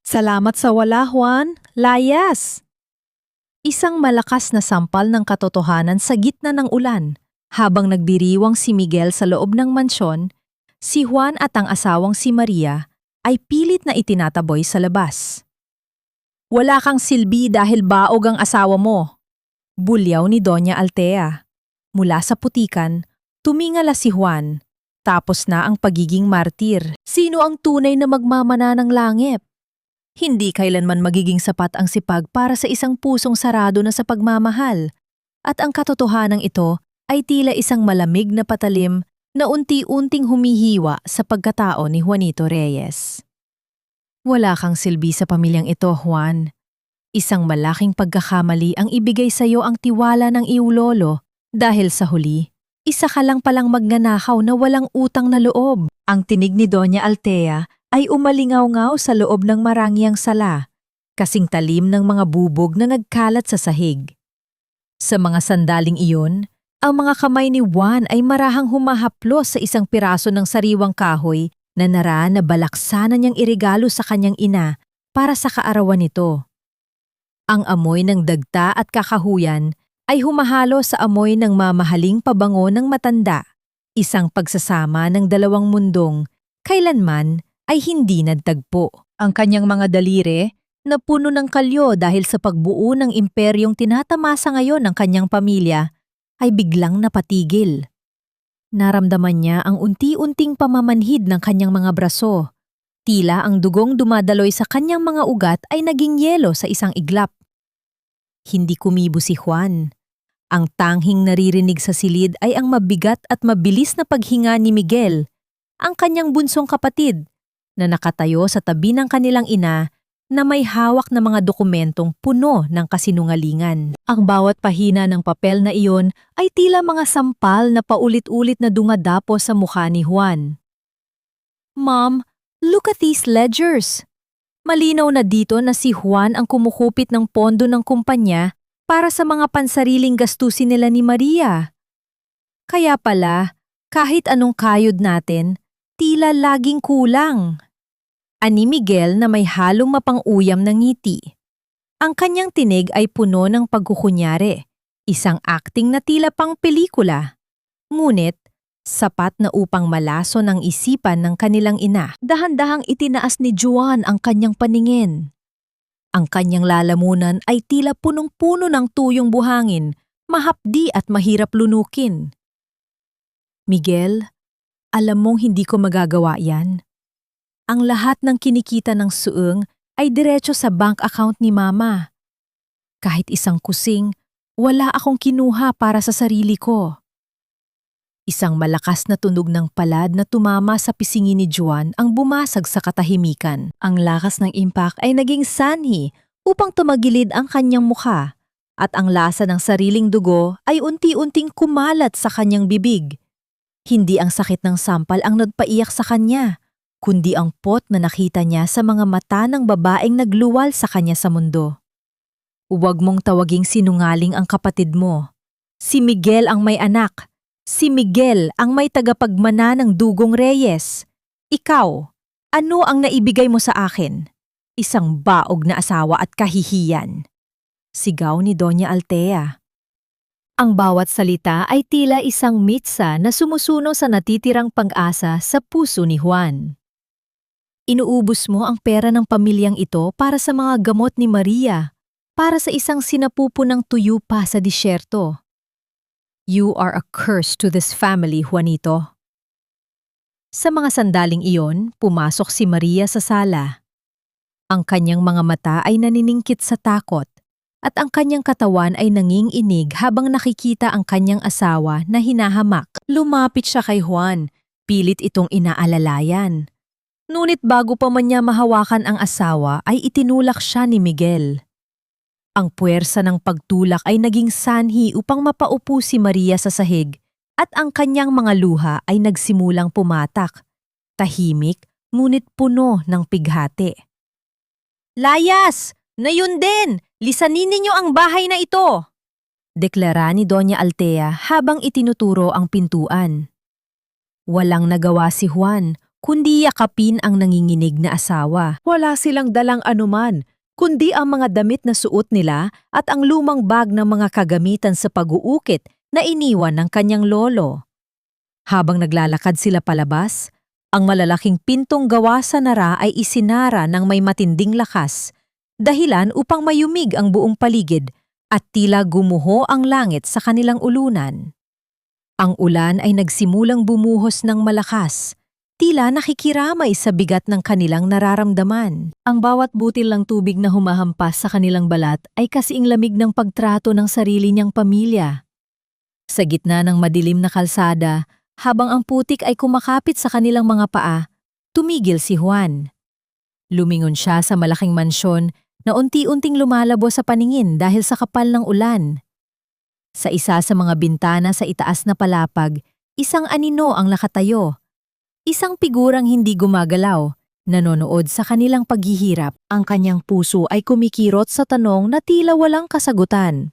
Salamat sa wala, Juan. Layas! Isang malakas na sampal ng katotohanan sa gitna ng ulan. Habang nagbiriwang si Miguel sa loob ng mansyon, si Juan at ang asawang si Maria ay pilit na itinataboy sa labas. Wala kang silbi dahil baog ang asawa mo. Bulyaw ni Doña Altea. Mula sa putikan, tumingala si Juan. Tapos na ang pagiging martir. Sino ang tunay na magmamana ng langit? Hindi kailanman magiging sapat ang sipag para sa isang pusong sarado na sa pagmamahal. At ang katotohanan ito ay tila isang malamig na patalim na unti-unting humihiwa sa pagkatao ni Juanito Reyes. Wala kang silbi sa pamilyang ito, Juan. Isang malaking pagkakamali ang ibigay sa iyo ang tiwala ng iyong lolo dahil sa huli, isa ka lang palang magnanakaw na walang utang na loob. Ang tinig ni Doña Altea ay umalingaw-ngaw sa loob ng marangyang sala, kasing talim ng mga bubog na nagkalat sa sahig. Sa mga sandaling iyon, ang mga kamay ni Juan ay marahang humahaplos sa isang piraso ng sariwang kahoy na naraan na balaksanan niyang irigalo sa kanyang ina para sa kaarawan nito. Ang amoy ng dagta at kakahuyan ay humahalo sa amoy ng mamahaling pabango ng matanda, isang pagsasama ng dalawang mundong kailanman ay hindi nagtagpo. Ang kanyang mga daliri na puno ng kalyo dahil sa pagbuo ng imperyong tinatamasa ngayon ng kanyang pamilya ay biglang napatigil. Naramdaman niya ang unti-unting pamamanhid ng kanyang mga braso. Tila ang dugong dumadaloy sa kanyang mga ugat ay naging yelo sa isang iglap. Hindi kumibo si Juan. Ang tanghing naririnig sa silid ay ang mabigat at mabilis na paghinga ni Miguel, ang kanyang bunsong kapatid, na nakatayo sa tabi ng kanilang ina na may hawak na mga dokumentong puno ng kasinungalingan. Ang bawat pahina ng papel na iyon ay tila mga sampal na paulit-ulit na dumadapo sa mukha ni Juan. Mom, look at these ledgers. Malinaw na dito na si Juan ang kumukupit ng pondo ng kumpanya para sa mga pansariling gastusin nila ni Maria. Kaya pala, kahit anong kayod natin, tila laging kulang. Ani Miguel na may halong mapang-uyam ng ngiti. Ang kanyang tinig ay puno ng pagkukunyari, isang acting na tila pang pelikula. Ngunit, sapat na upang malaso ng isipan ng kanilang ina. Dahan-dahang itinaas ni Juan ang kanyang paningin. Ang kanyang lalamunan ay tila punong-puno ng tuyong buhangin, mahapdi at mahirap lunukin. Miguel, alam mong hindi ko magagawa yan. Ang lahat ng kinikita ng suong ay diretso sa bank account ni Mama. Kahit isang kusing, wala akong kinuha para sa sarili ko. Isang malakas na tunog ng palad na tumama sa pisngi ni Juan ang bumasag sa katahimikan. Ang lakas ng impact ay naging sanhi upang tumagilid ang kanyang mukha, at ang lasa ng sariling dugo ay unti-unting kumalat sa kanyang bibig. Hindi ang sakit ng sampal ang nagpaiyak sa kanya, kundi ang pot na nakita niya sa mga mata ng babaeng nagluwal sa kanya sa mundo. Huwag mong tawaging sinungaling ang kapatid mo. Si Miguel ang may anak. Si Miguel ang may tagapagmana ng dugong Reyes. Ikaw, ano ang naibigay mo sa akin? Isang baog na asawa at kahihiyan. Sigaw ni Doña Altea. Ang bawat salita ay tila isang mitsa na sumusuno sa natitirang pag-asa sa puso ni Juan. Inuubos mo ang pera ng pamilyang ito para sa mga gamot ni Maria, para sa isang sinapupunang tuyo pa sa disyerto. You are a curse to this family, Juanito. Sa mga sandaling iyon, pumasok si Maria sa sala. Ang kanyang mga mata ay naniningkit sa takot, at ang kanyang katawan ay nanginginig habang nakikita ang kanyang asawa na hinahamak. Lumapit siya kay Juan, pilit itong inaalalayan. Ngunit bago pa man niya mahawakan ang asawa ay itinulak siya ni Miguel. Ang puwersa ng pagtulak ay naging sanhi upang mapaupo si Maria sa sahig, at ang kanyang mga luha ay nagsimulang pumatak. Tahimik, ngunit puno ng pighati. Layas! Na yun din! Lisanin ninyo ang bahay na ito! Deklara ni Doña Altea habang itinuturo ang pintuan. Walang nagawa si Juan, kundi yakapin ang nanginginig na asawa. Wala silang dalang anuman, kundi ang mga damit na suot nila at ang lumang bag ng mga kagamitan sa pag-uukit na iniwan ng kanyang lolo. Habang naglalakad sila palabas, ang malalaking pintong gawa sa nara ay isinara ng may matinding lakas, dahilan upang mayumig ang buong paligid at tila gumuho ang langit sa kanilang ulunan. Ang ulan ay nagsimulang bumuhos ng malakas, tila nakikiramay sa bigat ng kanilang nararamdaman. Ang bawat butil ng tubig na humahampas sa kanilang balat ay kasiing lamig ng pagtrato ng sarili niyang pamilya. Sa gitna ng madilim na kalsada, habang ang putik ay kumakapit sa kanilang mga paa, tumigil si Juan. Lumingon siya sa malaking mansyon na unti-unting lumalabo sa paningin dahil sa kapal ng ulan. Sa isa sa mga bintana sa itaas na palapag, isang anino ang nakatayo. Isang figurang hindi gumagalaw, nanonood sa kanilang paghihirap. Ang kanyang puso ay kumikirot sa tanong na tila walang kasagutan.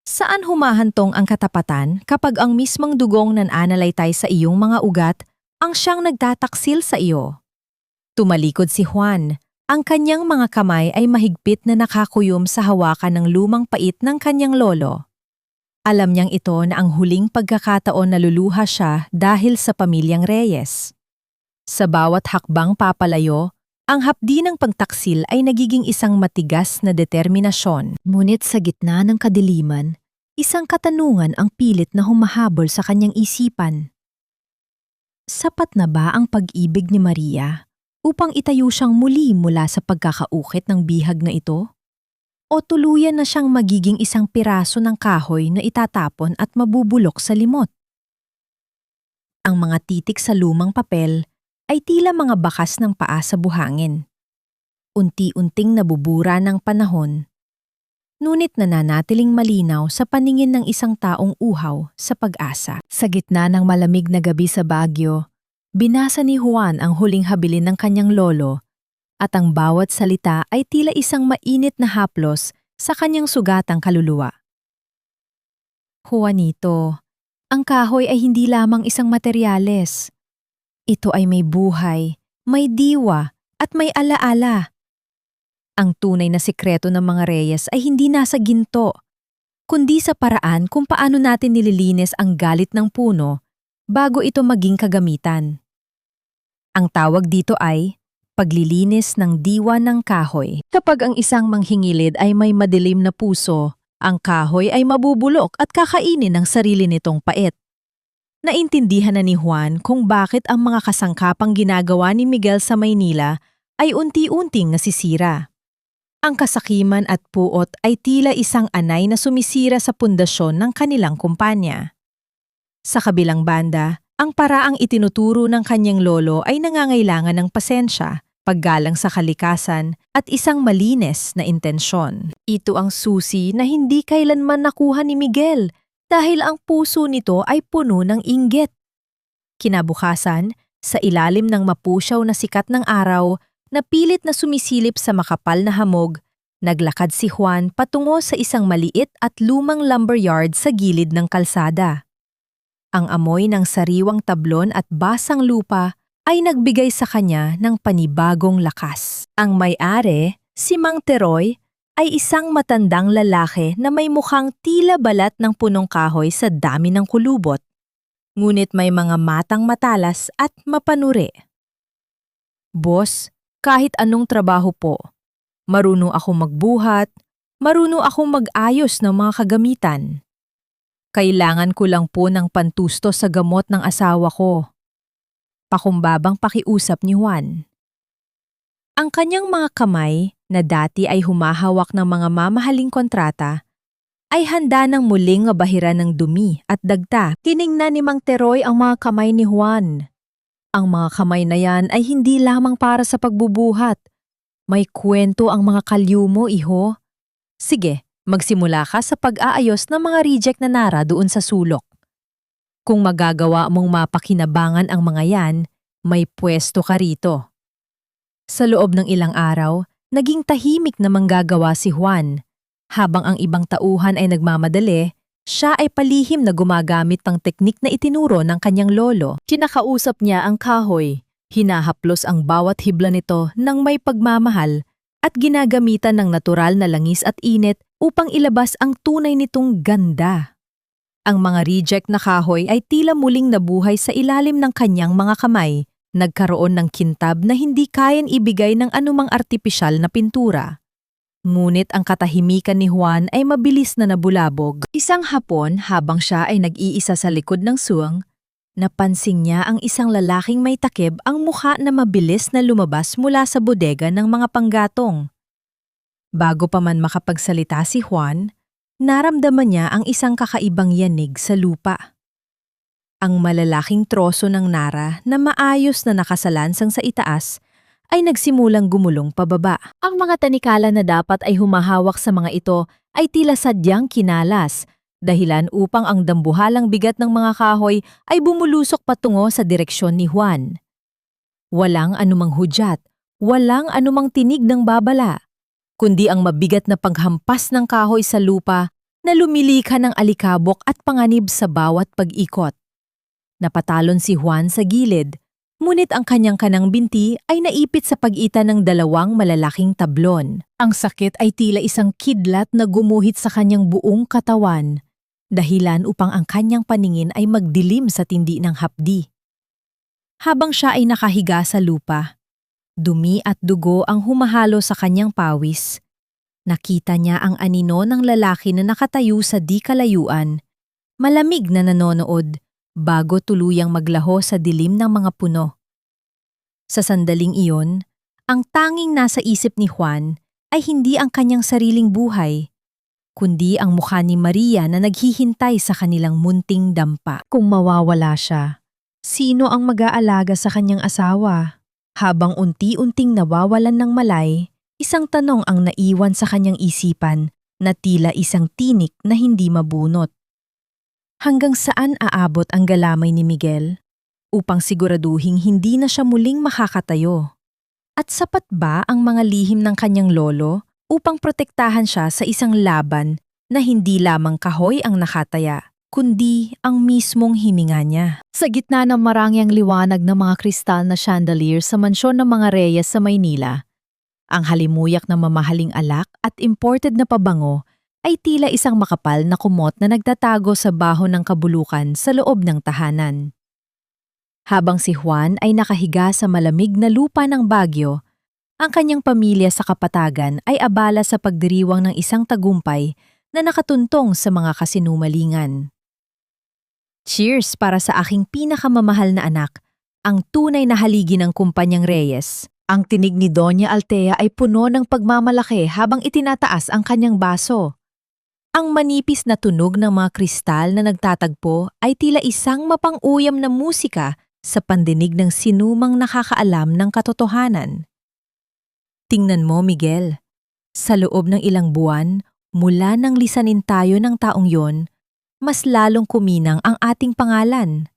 Saan humahantong ang katapatan kapag ang mismong dugong nananalaytay sa iyong mga ugat ang siyang nagtataksil sa iyo? Tumalikod si Juan. Ang kanyang mga kamay ay mahigpit na nakakuyom sa hawakan ng lumang pait ng kanyang lolo. Alam niyang ito na ang huling pagkakataon na luluha siya dahil sa pamilyang Reyes. Sa bawat hakbang papalayo, ang hapdi ng pagtaksil ay nagiging isang matigas na determinasyon. Ngunit sa gitna ng kadiliman, isang katanungan ang pilit na humahabol sa kanyang isipan. Sapat na ba ang pag-ibig ni Maria upang itayo siyang muli mula sa pagkakaukit ng bihag na ito? O tuluyan na siyang magiging isang piraso ng kahoy na itatapon at mabubulok sa limot? Ang mga titik sa lumang papel ay tila mga bakas ng paa sa buhangin. Unti-unting nabubura ng panahon, ngunit nananatiling malinaw sa paningin ng isang taong uhaw sa pag-asa. Sa gitna ng malamig na gabi sa Baguio, binasa ni Juan ang huling habilin ng kanyang lolo at ang bawat salita ay tila isang mainit na haplos sa kanyang sugatang kaluluwa. Juanito, ang kahoy ay hindi lamang isang materyales. Ito ay may buhay, may diwa, at may alaala. Ang tunay na sikreto ng mga Reyes ay hindi nasa ginto, kundi sa paraan kung paano natin nililinis ang galit ng puno bago ito maging kagamitan. Ang tawag dito ay paglilinis ng diwa ng kahoy. Kapag ang isang manghingilid ay may madilim na puso, ang kahoy ay mabubulok at kakainin ng sarili nitong pait. Naintindihan na ni Juan kung bakit ang mga kasangkapang ginagawa ni Miguel sa Maynila ay unti-unting nasisira. Ang kasakiman at puot ay tila isang anay na sumisira sa pundasyon ng kanilang kumpanya. Sa kabilang banda, ang paraang itinuturo ng kanyang lolo ay nangangailangan ng pasensya, paggalang sa kalikasan at isang malinis na intensyon. Ito ang susi na hindi kailanman nakuha ni Miguel dahil ang puso nito ay puno ng inggit. Kinabukasan, sa ilalim ng mapusyaw na sikat ng araw na pilit na sumisilip sa makapal na hamog, naglakad si Juan patungo sa isang maliit at lumang lumberyard sa gilid ng kalsada. Ang amoy ng sariwang tablon at basang lupa ay nagbigay sa kanya ng panibagong lakas. Ang may-ari, si Mang Teroy, ay isang matandang lalaki na may mukhang tila balat ng punong kahoy sa dami ng kulubot. Ngunit may mga matang matalas at mapanuri. Boss, kahit anong trabaho po. Marunong akong magbuhat, marunong akong mag-ayos ng mga kagamitan. Kailangan ko lang po ng pantusto sa gamot ng asawa ko. Pakumbabang pakiusap ni Juan. Ang kanyang mga kamay, na dati ay humahawak ng mga mamahaling kontrata, ay handa ng muling mabahiran ng dumi at dagta. Tiningnan ni Mang Teroy ang mga kamay ni Juan. Ang mga kamay na yan ay hindi lamang para sa pagbubuhat. May kwento ang mga kalyo mo, iho. Sige, magsimula ka sa pag-aayos ng mga reject na nara doon sa sulok. Kung magagawa mong mapakinabangan ang mga yan, may pwesto ka rito. Sa loob ng ilang araw, naging tahimik na manggagawa si Juan. Habang ang ibang tauhan ay nagmamadali, siya ay palihim na gumagamit ng teknik na itinuro ng kanyang lolo. Kinakausap niya ang kahoy. Hinahaplos ang bawat hibla nito ng may pagmamahal at ginagamitan ng natural na langis at init upang ilabas ang tunay nitong ganda. Ang mga reject na kahoy ay tila muling nabuhay sa ilalim ng kanyang mga kamay, nagkaroon ng kintab na hindi kayang ibigay ng anumang artipisyal na pintura. Ngunit ang katahimikan ni Juan ay mabilis na nabulabog. Isang hapon, habang siya ay nag-iisa sa likod ng suwang, napansin niya ang isang lalaking may takip ang mukha na mabilis na lumabas mula sa bodega ng mga panggatong. Bago pa man makapagsalita si Juan, naramdaman niya ang isang kakaibang yanig sa lupa. Ang malalaking troso ng nara na maayos na nakasalansang sa itaas ay nagsimulang gumulong pababa. Ang mga tanikala na dapat ay humahawak sa mga ito ay tila sadyang kinalas, dahilan upang ang dambuhalang bigat ng mga kahoy ay bumulusok patungo sa direksyon ni Juan. Walang anumang hudyat, walang anumang tinig ng babala, kundi ang mabigat na paghampas ng kahoy sa lupa na lumilikha ng alikabok at panganib sa bawat pag-ikot. Napatalon si Juan sa gilid, ngunit ang kanyang kanang binti ay naipit sa pagitan ng dalawang malalaking tablon. Ang sakit ay tila isang kidlat na gumuhit sa kanyang buong katawan, dahilan upang ang kanyang paningin ay magdilim sa tindi ng hapdi. Habang siya ay nakahiga sa lupa, dumi at dugo ang humahalo sa kanyang pawis. Nakita niya ang anino ng lalaki na nakatayo sa di kalayuan, malamig na nanonood, bago tuluyang maglaho sa dilim ng mga puno. Sa sandaling iyon, ang tanging nasa isip ni Juan ay hindi ang kanyang sariling buhay, kundi ang mukha ni Maria na naghihintay sa kanilang munting dampa. Kung mawawala siya, sino ang mag-aalaga sa kanyang asawa? Habang unti-unting nawawalan ng malay, isang tanong ang naiwan sa kanyang isipan na tila isang tinik na hindi mabunot. Hanggang saan aabot ang galamay ni Miguel upang siguraduhing hindi na siya muling makakatayo? At sapat ba ang mga lihim ng kanyang lolo upang protektahan siya sa isang laban na hindi lamang kahoy ang nakataya, kundi ang mismong hininga niya? Sa gitna ng marangyang liwanag ng mga kristal na chandelier sa mansyon ng mga Reyes sa Maynila, ang halimuyak na mamahaling alak at imported na pabango ay tila isang makapal na kumot na nagtatago sa baho ng kabulukan sa loob ng tahanan. Habang si Juan ay nakahiga sa malamig na lupa ng Baguio, ang kanyang pamilya sa Kapatagan ay abala sa pagdiriwang ng isang tagumpay na nakatuntong sa mga kasinumalingan. Cheers para sa aking pinakamamahal na anak, ang tunay na haligi ng kumpanyang Reyes. Ang tinig ni Doña Altea ay puno ng pagmamalaki habang itinataas ang kanyang baso. Ang manipis na tunog ng mga kristal na nagtatagpo ay tila isang mapang-uyam na musika sa pandinig ng sinumang nakakaalam ng katotohanan. Tingnan mo, Miguel. Sa loob ng ilang buwan, mula nang lisanin tayo ng taong yon, mas lalong kuminang ang ating pangalan.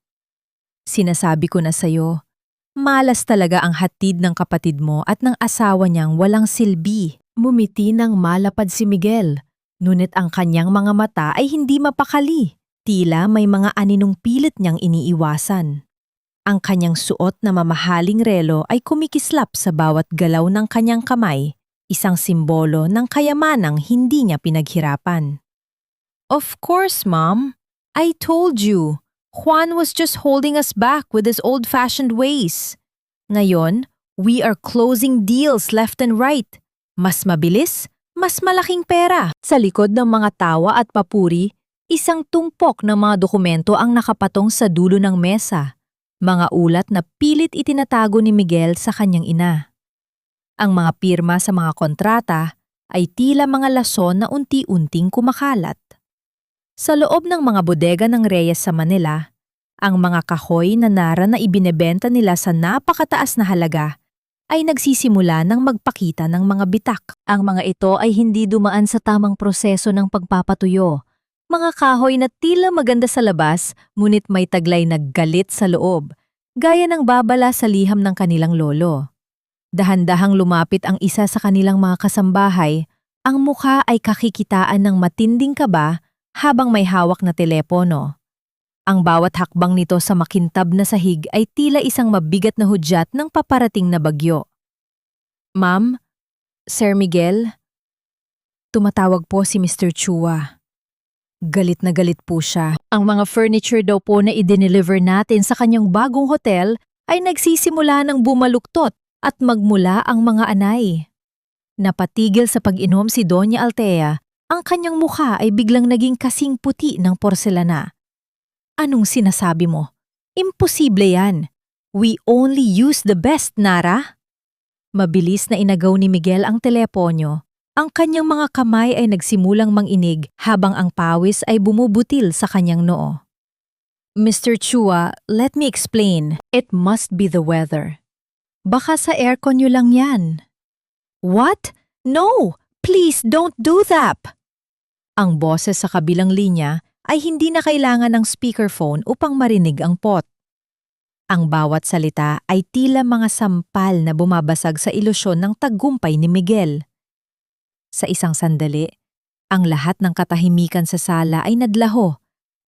Sinasabi ko na sa'yo, malas talaga ang hatid ng kapatid mo at ng asawa niyang walang silbi. Mumiti ng malapad si Miguel. Ngunit ang kanyang mga mata ay hindi mapakali, tila may mga aninong pilit niyang iniiwasan. Ang kanyang suot na mamahaling relo ay kumikislap sa bawat galaw ng kanyang kamay, isang simbolo ng kayamanang hindi niya pinaghirapan. Of course, Mom. I told you. Juan was just holding us back with his old-fashioned ways. Ngayon, we are closing deals left and right. Mas mabilis, mas malaking pera. Sa likod ng mga tawa at papuri, isang tumpok ng mga dokumento ang nakapatong sa dulo ng mesa. Mga ulat na pilit itinatago ni Miguel sa kanyang ina. Ang mga pirma sa mga kontrata ay tila mga lason na unti-unting kumakalat. Sa loob ng mga bodega ng Reyes sa Manila, ang mga kahoy na nara na ibinebenta nila sa napakataas na halaga ay nagsisimula ng magpakita ng mga bitak. Ang mga ito ay hindi dumaan sa tamang proseso ng pagpapatuyo. Mga kahoy na tila maganda sa labas, ngunit may taglay na galit sa loob, gaya ng babala sa liham ng kanilang lolo. Dahan-dahang lumapit ang isa sa kanilang mga kasambahay, ang mukha ay kakikitaan ng matinding kaba habang may hawak na telepono. Ang bawat hakbang nito sa makintab na sahig ay tila isang mabigat na hudyat ng paparating na bagyo. Ma'am, Sir Miguel, tumatawag po si Mr. Chua. Galit na galit po siya. Ang mga furniture daw po na i-deliver natin sa kanyang bagong hotel ay nagsisimula ng bumaluktot at magmula ang mga anay. Napatigil sa pag-inom si Doña Altea, ang kanyang mukha ay biglang naging kasing puti ng porselana. Anong sinasabi mo? Imposible yan. We only use the best, Nara. Mabilis na inagaw ni Miguel ang teleponyo. Ang kanyang mga kamay ay nagsimulang manginig habang ang pawis ay bumubutil sa kanyang noo. Mr. Chua, let me explain. It must be the weather. Baka sa aircon nyo lang yan. What? No! Please don't do that! Ang boses sa kabilang linya ay hindi na kailangan ng speakerphone upang marinig ang pot. Ang bawat salita ay tila mga sampal na bumabasag sa ilusyon ng tagumpay ni Miguel. Sa isang sandali, ang lahat ng katahimikan sa sala ay nadlaho,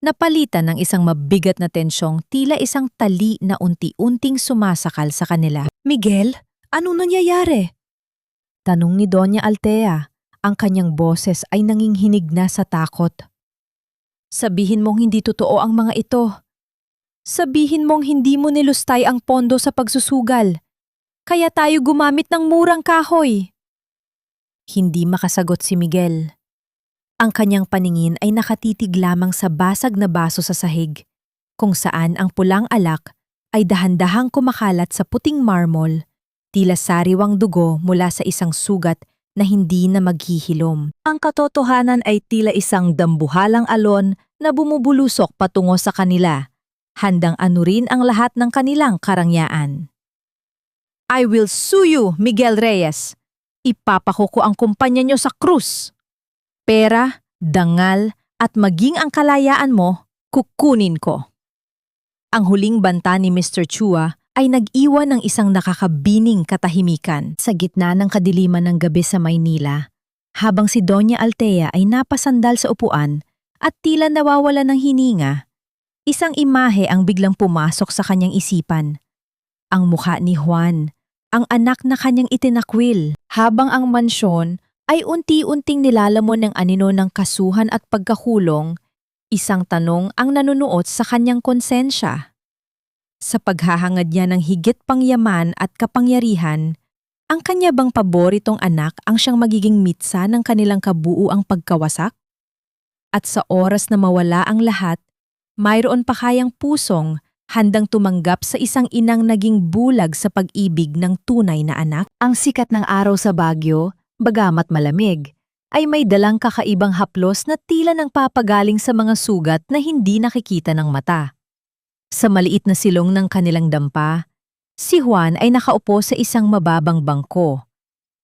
napalitan ng isang mabigat na tensyong tila isang tali na unti-unting sumasakal sa kanila. Miguel, anong nangyayari? Tanong ni Doña Altea, ang kanyang boses ay nanginghinig na sa takot. Sabihin mong hindi totoo ang mga ito. Sabihin mong hindi mo nilustay ang pondo sa pagsusugal. Kaya tayo gumamit ng murang kahoy. Hindi makasagot si Miguel. Ang kanyang paningin ay nakatitig lamang sa basag na baso sa sahig, kung saan ang pulang alak ay dahan-dahang kumakalat sa puting marmol, tila sariwang dugo mula sa isang sugat na hindi na maghihilom. Ang katotohanan ay tila isang dambuhalang alon na bumubulusok patungo sa kanila, handang anurin ang lahat ng kanilang karangyaan. I will sue you, Miguel Reyes. Ipapakuko ang kumpanya nyo sa krus. Pera, dangal, at maging ang kalayaan mo, kukunin ko. Ang huling banta ni Mr. Chua ay nag-iwan ng isang nakakabining katahimikan sa gitna ng kadiliman ng gabi sa Maynila, habang si Doña Altea ay napasandal sa upuan at tila nawawala ng hininga. Isang imahe ang biglang pumasok sa kanyang isipan. Ang mukha ni Juan, ang anak na kanyang itinakwil, habang ang mansyon ay unti-unting nilalamon ng anino ng kasuhan at pagkakulong, isang tanong ang nanunuot sa kanyang konsensya. Sa paghahangad niya ng higit pang yaman at kapangyarihan, ang kanya bang paboritong anak ang siyang magiging mitsa ng kanilang kabuuang pagkawasak? At sa oras na mawala ang lahat, mayroon pa kayang pusong handang tumanggap sa isang inang naging bulag sa pag-ibig ng tunay na anak? Ang sikat ng araw sa Baguio, bagamat malamig, ay may dalang kakaibang haplos na tila nang papagaling sa mga sugat na hindi nakikita ng mata. Sa maliit na silong ng kanilang dampa, si Juan ay nakaupo sa isang mababang bangko.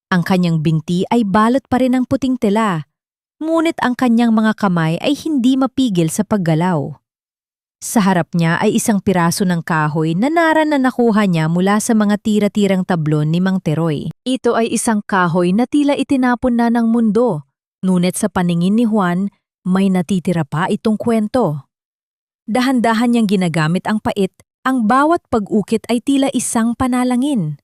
Ang kanyang binti ay balot pa rin ng puting tela, ngunit ang kanyang mga kamay ay hindi mapigil sa paggalaw. Sa harap niya ay isang piraso ng kahoy na naran na nakuha niya mula sa mga tira-tirang tablon ni Mang Teroy. Ito ay isang kahoy na tila itinapon na ng mundo, ngunit sa paningin ni Juan, may natitira pa itong kwento. Dahan-dahan niyang ginagamit ang pait, ang bawat pag-ukit ay tila isang panalangin.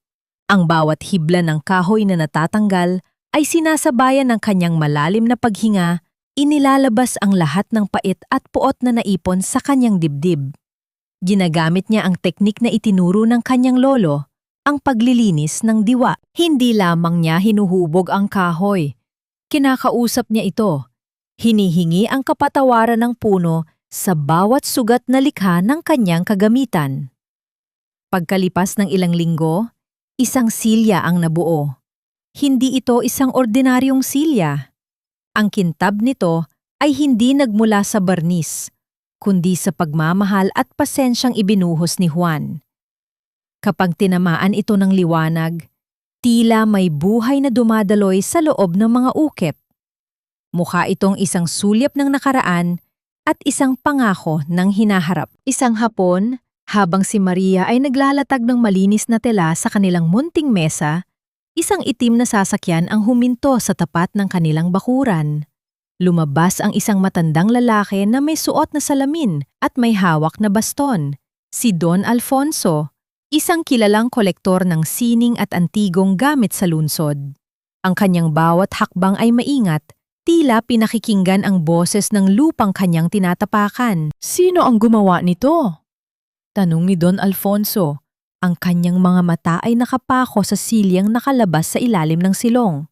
Ang bawat hibla ng kahoy na natatanggal ay sinasabayan ng kanyang malalim na paghinga, inilalabas ang lahat ng pait at puot na naipon sa kanyang dibdib. Ginagamit niya ang teknik na itinuro ng kanyang lolo, ang paglilinis ng diwa. Hindi lamang niya hinuhubog ang kahoy. Kinakausap niya ito. Hinihingi ang kapatawaran ng puno sa bawat sugat na likha ng kanyang kagamitan. Pagkalipas ng ilang linggo, isang silya ang nabuo. Hindi ito isang ordinaryong silya. Ang kintab nito ay hindi nagmula sa barnis, kundi sa pagmamahal at pasensyang ibinuhos ni Juan. Kapag tinamaan ito ng liwanag, tila may buhay na dumadaloy sa loob ng mga ukit. Mukha itong isang sulyap ng nakaraan at isang pangako ng hinaharap. Isang hapon, habang si Maria ay naglalatag ng malinis na tela sa kanilang munting mesa, isang itim na sasakyan ang huminto sa tapat ng kanilang bakuran. Lumabas ang isang matandang lalaki na may suot na salamin at may hawak na baston, si Don Alfonso, isang kilalang kolektor ng sining at antigong gamit sa lungsod. Ang kanyang bawat hakbang ay maingat, tila pinakikinggan ang boses ng lupang kanyang tinatapakan. Sino ang gumawa nito? Tanong ni Don Alfonso. Ang kanyang mga mata ay nakapako sa silyang nakalabas sa ilalim ng silong.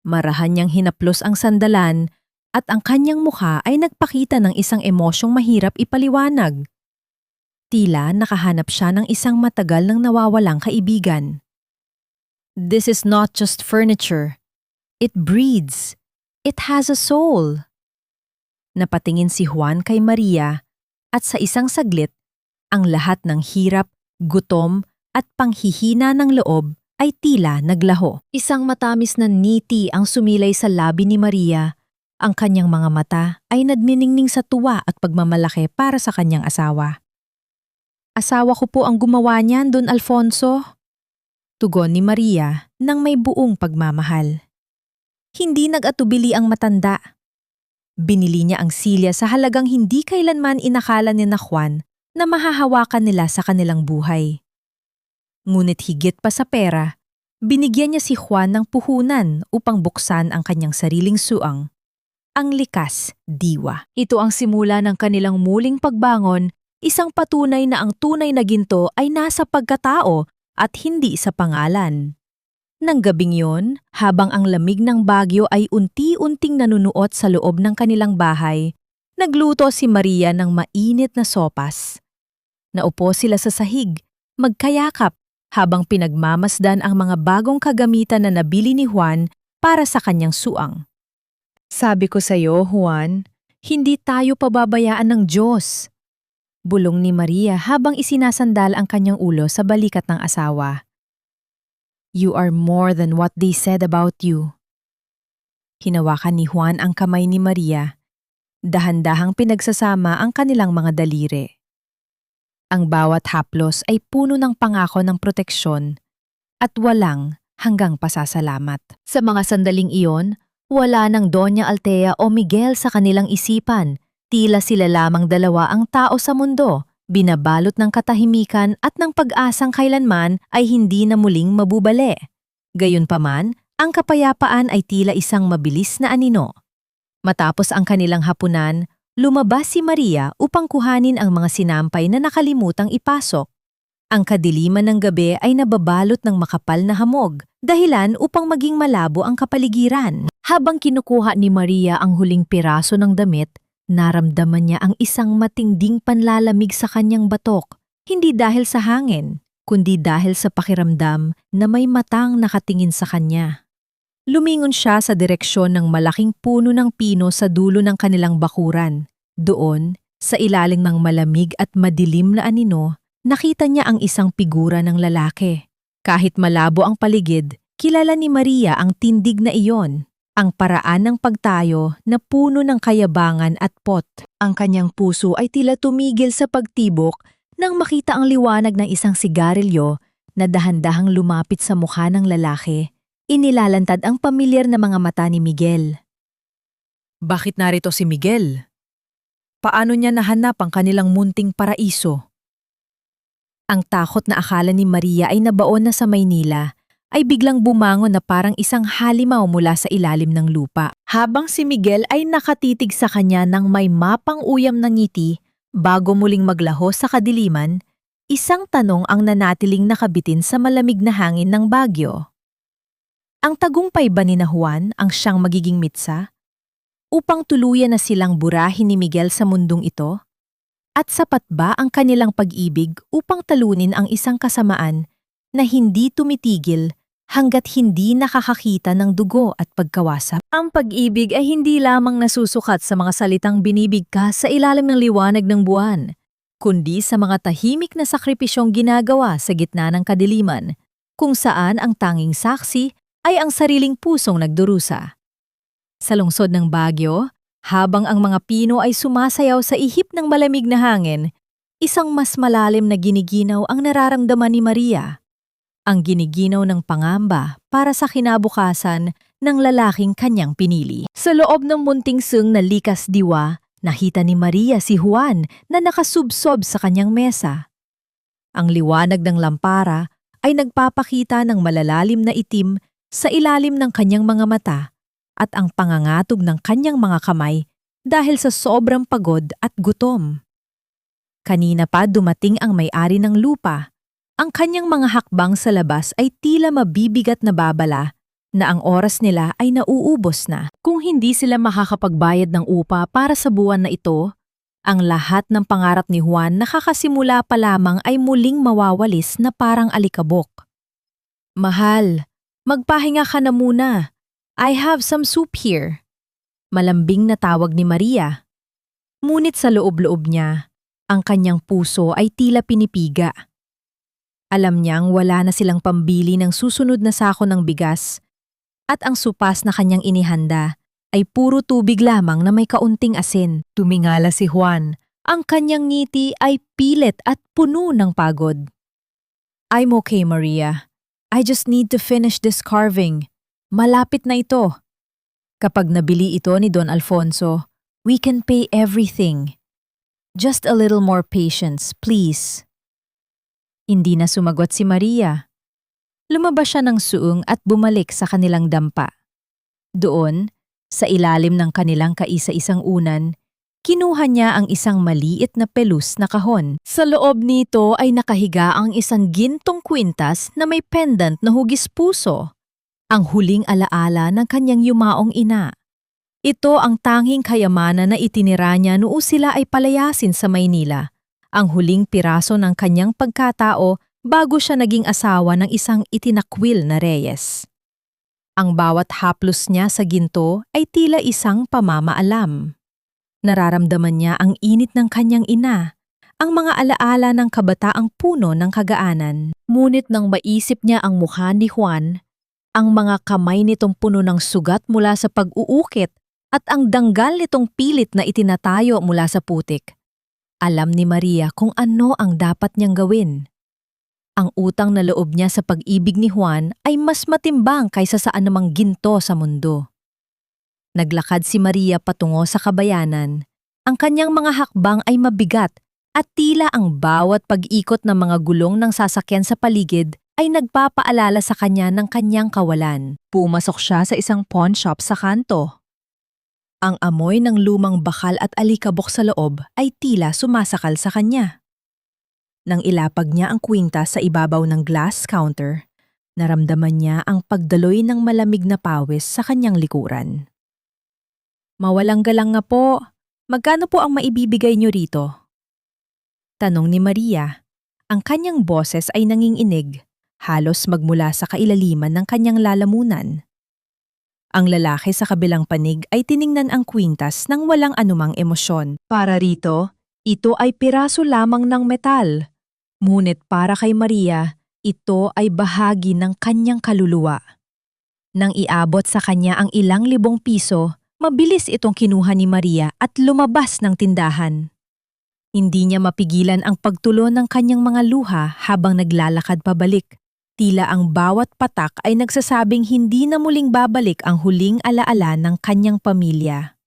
Marahan niyang hinaplos ang sandalan at ang kanyang mukha ay nagpakita ng isang emosyong mahirap ipaliwanag. Tila nakahanap siya ng isang matagal nang nawawalang kaibigan. This is not just furniture. It breathes. It has a soul. Napatingin si Juan kay Maria at sa isang saglit, ang lahat ng hirap, gutom at panghihina ng loob ay tila naglaho. Isang matamis na ngiti ang sumilay sa labi ni Maria. Ang kanyang mga mata ay nagniningning sa tuwa at pagmamalaki para sa kanyang asawa. Asawa ko po ang gumawa niyan, Don Alfonso. Tugon ni Maria nang may buong pagmamahal. Hindi nag-atubili ang matanda. Binili niya ang silya sa halagang hindi kailanman inakala ni na Juan na mahahawakan nila sa kanilang buhay. Ngunit higit pa sa pera, binigyan niya si Juan ng puhunan upang buksan ang kanyang sariling suang. Ang likas, diwa. Ito ang simula ng kanilang muling pagbangon, isang patunay na ang tunay na ginto ay nasa pagkatao at hindi sa pangalan. Nang gabing yon, habang ang lamig ng Bagyo ay unti-unting nanunuot sa loob ng kanilang bahay, nagluto si Maria ng mainit na sopas. Naupo sila sa sahig, magkayakap, habang pinagmamasdan ang mga bagong kagamitan na nabili ni Juan para sa kanyang suang. Sabi ko sa iyo, Juan, hindi tayo pababayaan ng Diyos. Bulong ni Maria habang isinasandal ang kanyang ulo sa balikat ng asawa. You are more than what they said about you. Hinawakan ni Juan ang kamay ni Maria. Dahan-dahang pinagsasama ang kanilang mga daliri. Ang bawat haplos ay puno ng pangako ng proteksyon at walang hanggang pasasalamat. Sa mga sandaling iyon, wala ng Doña Altea o Miguel sa kanilang isipan. Tila sila lamang dalawa ang tao sa mundo, binabalot ng katahimikan at ng pag-asang kailanman ay hindi na muling mabubali. Gayunpaman, ang kapayapaan ay tila isang mabilis na anino. Matapos ang kanilang hapunan, lumabas si Maria upang kuhanin ang mga sinampay na nakalimutang ipasok. Ang kadiliman ng gabi ay nababalot ng makapal na hamog, dahilan upang maging malabo ang kapaligiran. Habang kinukuha ni Maria ang huling piraso ng damit, naramdaman niya ang isang matinding panlalamig sa kanyang batok, hindi dahil sa hangin, kundi dahil sa pakiramdam na may matang nakatingin sa kanya. Lumingon siya sa direksyon ng malaking puno ng pino sa dulo ng kanilang bakuran. Doon, sa ilalim ng malamig at madilim na anino, nakita niya ang isang figura ng lalaki. Kahit malabo ang paligid, kilala ni Maria ang tindig na iyon, ang paraan ng pagtayo na puno ng kayabangan at pot. Ang kanyang puso ay tila tumigil sa pagtibok nang makita ang liwanag ng isang sigarilyo na dahan-dahang lumapit sa mukha ng lalaki. Inilalantad ang pamilyar na mga mata ni Miguel. Bakit narito si Miguel? Paano niya nahanap ang kanilang munting paraiso? Ang takot na akala ni Maria ay nabaon na sa Maynila ay biglang bumangon na parang isang halimaw mula sa ilalim ng lupa. Habang si Miguel ay nakatitig sa kanya ng may mapang uyam ng ngiti bago muling maglaho sa kadiliman, isang tanong ang nanatiling nakabitin sa malamig na hangin ng Bagyo. Ang tagumpay ba ni Juan ang siyang magiging mitsa? Upang tuluyan na silang burahin ni Miguel sa mundong ito? At sapat ba ang kanilang pag-ibig upang talunin ang isang kasamaan na hindi tumitigil hanggat hindi nakakakita ng dugo at pagkawasap? Ang pag-ibig ay hindi lamang nasusukat sa mga salitang binibigkas sa ilalim ng liwanag ng buwan, kundi sa mga tahimik na sakripisyong ginagawa sa gitna ng kadiliman, kung saan ang tanging saksi ay ang sariling pusong nagdurusa. Sa lungsod ng Bagyo, habang ang mga pino ay sumasayaw sa ihip ng malamig na hangin, isang mas malalim na giniginaw ang nararamdaman ni Maria. Ang giniginaw ng pangamba para sa kinabukasan ng lalaking kanyang pinili. Sa loob ng munting sung na likas diwa, nakita ni Maria si Juan na nakasubsob sa kanyang mesa. Ang liwanag ng lampara ay nagpapakita ng malalalim na itim sa ilalim ng kanyang mga mata at ang pangangatog ng kanyang mga kamay dahil sa sobrang pagod at gutom. Kanina pa dumating ang may-ari ng lupa. Ang kanyang mga hakbang sa labas ay tila mabibigat na babala na ang oras nila ay nauubos na. Kung hindi sila makakapagbayad ng upa para sa buwan na ito, ang lahat ng pangarap ni Juan nakakasimula pa lamang ay muling mawawalis na parang alikabok. Mahal, magpahinga ka na muna. I have some soup here. Malambing na tawag ni Maria. Ngunit sa loob-loob niya, ang kanyang puso ay tila pinipiga. Alam niyang wala na silang pambili ng susunod na sako ng bigas at ang supas na kanyang inihanda ay puro tubig lamang na may kaunting asin. Tumingala si Juan. Ang kanyang ngiti ay pilit at puno ng pagod. I'm okay, Maria. I just need to finish this carving. Malapit na ito. Kapag nabili ito ni Don Alfonso, we can pay everything. Just a little more patience, please. Hindi na sumagot si Maria. Lumabas siya ng suong at bumalik sa kanilang dampa. Doon, sa ilalim ng kanilang kaisa-isang unan, kinuha niya ang isang maliit na pelus na kahon. Sa loob nito ay nakahiga ang isang gintong kwintas na may pendant na hugis puso. Ang huling alaala ng kanyang yumaong ina. Ito ang tanging kayamanan na itinira niya noong sila ay palayasin sa Maynila. Ang huling piraso ng kanyang pagkatao bago siya naging asawa ng isang itinakwil na Reyes. Ang bawat haplos niya sa ginto ay tila isang pamamaalam. Nararamdaman niya ang init ng kanyang ina, ang mga alaala ng kabataang puno ng kagaanan. Ngunit nang maisip niya ang mukha ni Juan, ang mga kamay nitong puno ng sugat mula sa pag-uukit at ang danggal nitong pilit na itinatayo mula sa putik. Alam ni Maria kung ano ang dapat niyang gawin. Ang utang na loob niya sa pag-ibig ni Juan ay mas matimbang kaysa sa anumang ginto sa mundo. Naglakad si Maria patungo sa kabayanan. Ang kanyang mga hakbang ay mabigat at tila ang bawat pag-ikot ng mga gulong ng sasakyan sa paligid ay nagpapaalala sa kanya ng kanyang kawalan. Pumasok siya sa isang pawn shop sa kanto. Ang amoy ng lumang bakal at alikabok sa loob ay tila sumasakal sa kanya. Nang ilapag niya ang kwintas sa ibabaw ng glass counter, naramdaman niya ang pagdaloy ng malamig na pawis sa kanyang likuran. Mawalang galang nga po, magkano po ang maibibigay niyo rito? Tanong ni Maria. Ang kanyang boses ay nanginginig, halos magmula sa kailaliman ng kanyang lalamunan. Ang lalaki sa kabilang panig ay tiningnan ang kwintas nang walang anumang emosyon. Para rito, ito ay piraso lamang ng metal. Ngunit para kay Maria, ito ay bahagi ng kanyang kaluluwa. Nang iabot sa kanya ang ilang libong piso, mabilis itong kinuha ni Maria at lumabas ng tindahan. Hindi niya mapigilan ang pagtulo ng kanyang mga luha habang naglalakad pabalik. Tila ang bawat patak ay nagsasabing hindi na muling babalik ang huling alaala ng kanyang pamilya.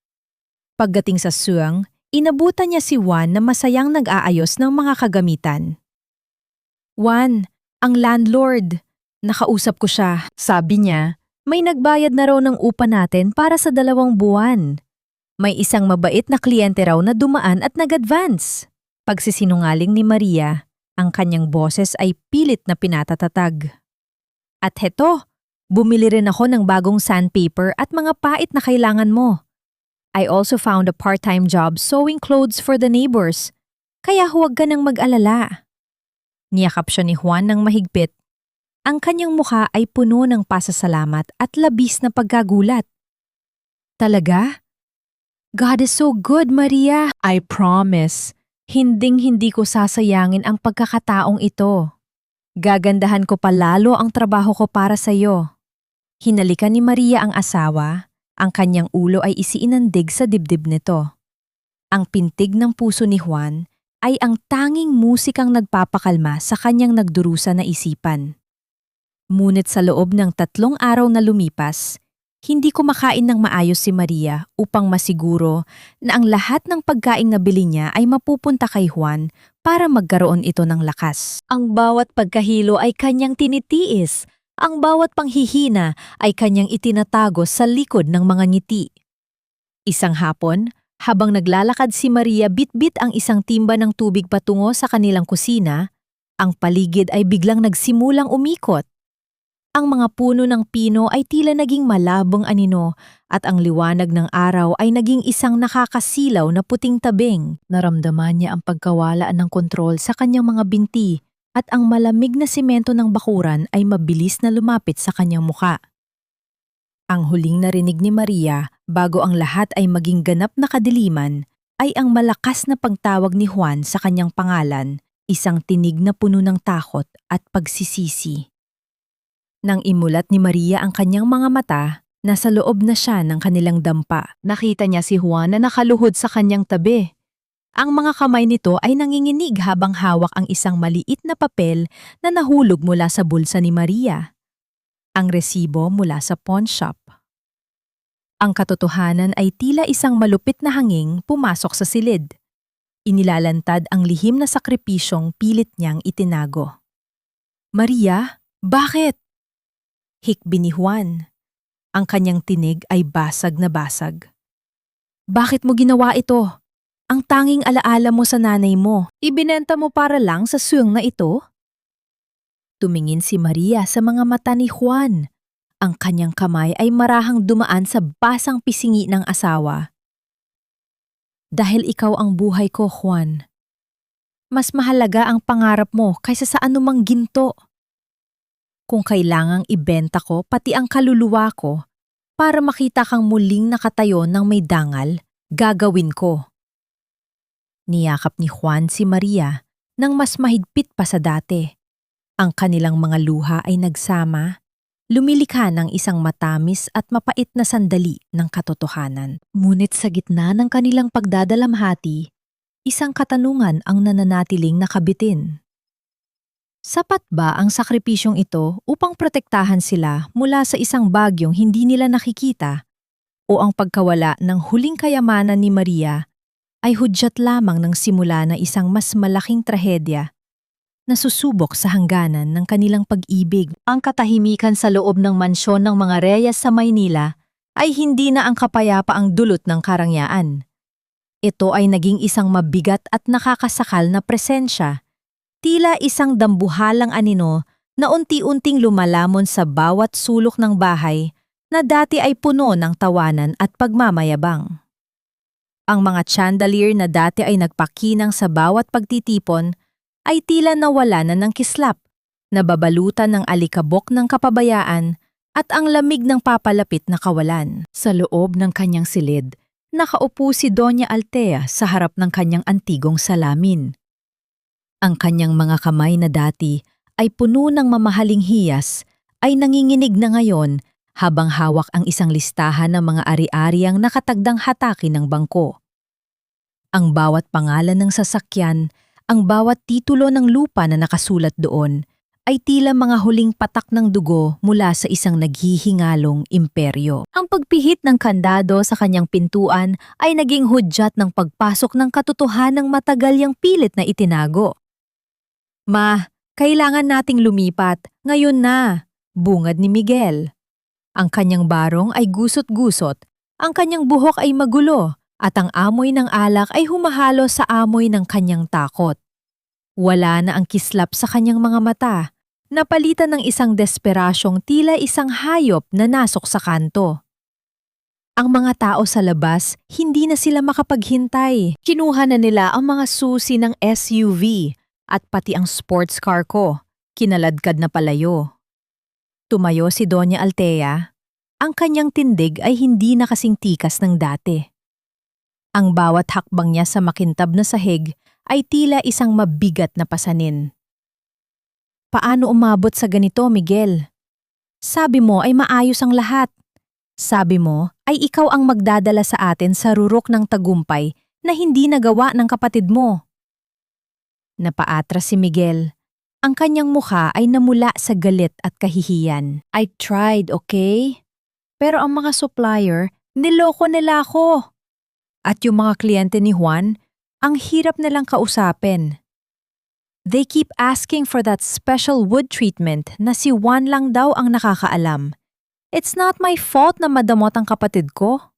Pagdating sa suwang, inabutan niya si Juan na masayang nag-aayos ng mga kagamitan. Juan, ang landlord. Nakausap ko siya. Sabi niya, may nagbayad na raw ng upa natin para sa 2 buwan. May isang mabait na kliyente raw na dumaan at nag-advance. Pagsisinungaling ni Maria, ang kanyang boses ay pilit na pinatatatag. At heto, bumili rin ako ng bagong sandpaper at mga pait na kailangan mo. I also found a part-time job sewing clothes for the neighbors, kaya huwag ka nang mag-alala. Niyakap siya ni Juan ng mahigpit. Ang kanyang mukha ay puno ng pasasalamat at labis na pagkagulat. Talaga? God is so good, Maria. I promise. Hinding-hindi ko sasayangin ang pagkakataong ito. Gagandahan ko pa lalo ang trabaho ko para sa iyo. Hinalikan ni Maria ang asawa, ang kanyang ulo ay isiinandig sa dibdib nito. Ang pintig ng puso ni Juan ay ang tanging musikang nagpapakalma sa kanyang nagdurusa na isipan. Ngunit sa loob ng 3 araw na lumipas, Hindi kumakain ng maayos si Maria upang masiguro na ang lahat ng pagkaing nabili niya ay mapupunta kay Juan para magkaroon ito ng lakas. Ang bawat pagkahilo ay kanyang tinitiis. Ang bawat panghihina ay kanyang itinatago sa likod ng mga ngiti. Isang hapon, habang naglalakad si Maria bitbit ang isang timba ng tubig patungo sa kanilang kusina, ang paligid ay biglang nagsimulang umikot. Ang mga puno ng pino ay tila naging malabong anino at ang liwanag ng araw ay naging isang nakakasilaw na puting tabing. Naramdaman niya ang pagkawala ng kontrol sa kanyang mga binti at ang malamig na simento ng bakuran ay mabilis na lumapit sa kanyang muka. Ang huling narinig ni Maria bago ang lahat ay maging ganap na kadiliman ay ang malakas na pagtawag ni Juan sa kanyang pangalan, isang tinig na puno ng takot at pagsisisi. Nang imulat ni Maria ang kanyang mga mata, nasa loob na siya ng kanilang dampa. Nakita niya si Juan na nakaluhod sa kanyang tabi. Ang mga kamay nito ay nanginginig habang hawak ang isang maliit na papel na nahulog mula sa bulsa ni Maria. Ang resibo mula sa pawn shop. Ang katotohanan ay tila isang malupit na hanging pumasok sa silid. Inilalantad ang lihim na sakripisyong pilit niyang itinago. Maria, bakit? Hikbi ni Juan. Ang kanyang tinig ay basag na basag. Bakit mo ginawa ito? Ang tanging alaala mo sa nanay mo, ibinenta mo para lang sa suwang na ito? Tumingin si Maria sa mga mata ni Juan. Ang kanyang kamay ay marahang dumaan sa basang pisingi ng asawa. Dahil ikaw ang buhay ko, Juan. Mas mahalaga ang pangarap mo kaysa sa anumang ginto. Kung kailangang ibenta ko pati ang kaluluwa ko para makita kang muling nakatayo ng may dangal, gagawin ko. Niyakap ni Juan si Maria nang mas mahigpit pa sa dati. Ang kanilang mga luha ay nagsama, lumilikha ng isang matamis at mapait na sandali ng katotohanan. Ngunit sa gitna ng kanilang pagdadalamhati, isang katanungan ang nananatiling nakabitin. Sapat ba ang sakripisyong ito upang protektahan sila mula sa isang bagyong hindi nila nakikita? O ang pagkawala ng huling kayamanan ni Maria ay hudyat lamang ng simula na isang mas malaking trahedya na susubok sa hangganan ng kanilang pag-ibig? Ang katahimikan sa loob ng mansyon ng mga Reyes sa Maynila ay hindi na ang kapayapaang dulot ng karangyaan. Ito ay naging isang mabigat at nakakasakal na presensya. Tila isang dambuhalang anino na unti-unting lumalamon sa bawat sulok ng bahay na dati ay puno ng tawanan at pagmamayabang. Ang mga chandelier na dati ay nagpakinang sa bawat pagtitipon ay tila nawala na ng kislap, nababalutan ng alikabok ng kapabayaan at ang lamig ng papalapit na kawalan. Sa loob ng kanyang silid, nakaupo si Doña Altea sa harap ng kanyang antigong salamin. Ang kanyang mga kamay na dati ay puno ng mamahaling hiyas ay nanginginig na ngayon habang hawak ang isang listahan ng mga ari-ariang nakatagdang hatake ng bangko. Ang bawat pangalan ng sasakyan, ang bawat titulo ng lupa na nakasulat doon ay tila mga huling patak ng dugo mula sa isang naghihingalong imperyo. Ang pagpihit ng kandado sa kanyang pintuan ay naging hudyat ng pagpasok ng katotohanang matagal yang pilit na itinago. Ma, kailangan nating lumipat. Ngayon na, bungad ni Miguel. Ang kanyang barong ay gusot-gusot, ang kanyang buhok ay magulo, at ang amoy ng alak ay humahalo sa amoy ng kanyang takot. Wala na ang kislap sa kanyang mga mata, napalitan ng isang desperasyong tila isang hayop na nasok sa kanto. Ang mga tao sa labas, hindi na sila makapaghintay. Kinuha na nila ang mga susi ng SUV, at pati ang sports car ko, kinaladkad na palayo. Tumayo si Doña Altea. Ang kanyang tindig ay hindi na kasing tikas ng dati. Ang bawat hakbang niya sa makintab na sahig ay tila isang mabigat na pasanin. Paano umabot sa ganito, Miguel? Sabi mo ay maayos ang lahat. Sabi mo ay ikaw ang magdadala sa atin sa rurok ng tagumpay na hindi nagawa ng kapatid mo. Napaatras si Miguel. Ang kanyang mukha ay namula sa galit at kahihiyan. I tried, okay? Pero ang mga supplier, niloko nila ako. At yung mga kliyente ni Juan, ang hirap nilang kausapin. They keep asking for that special wood treatment na si Juan lang daw ang nakakaalam. It's not my fault na madamot ang kapatid ko.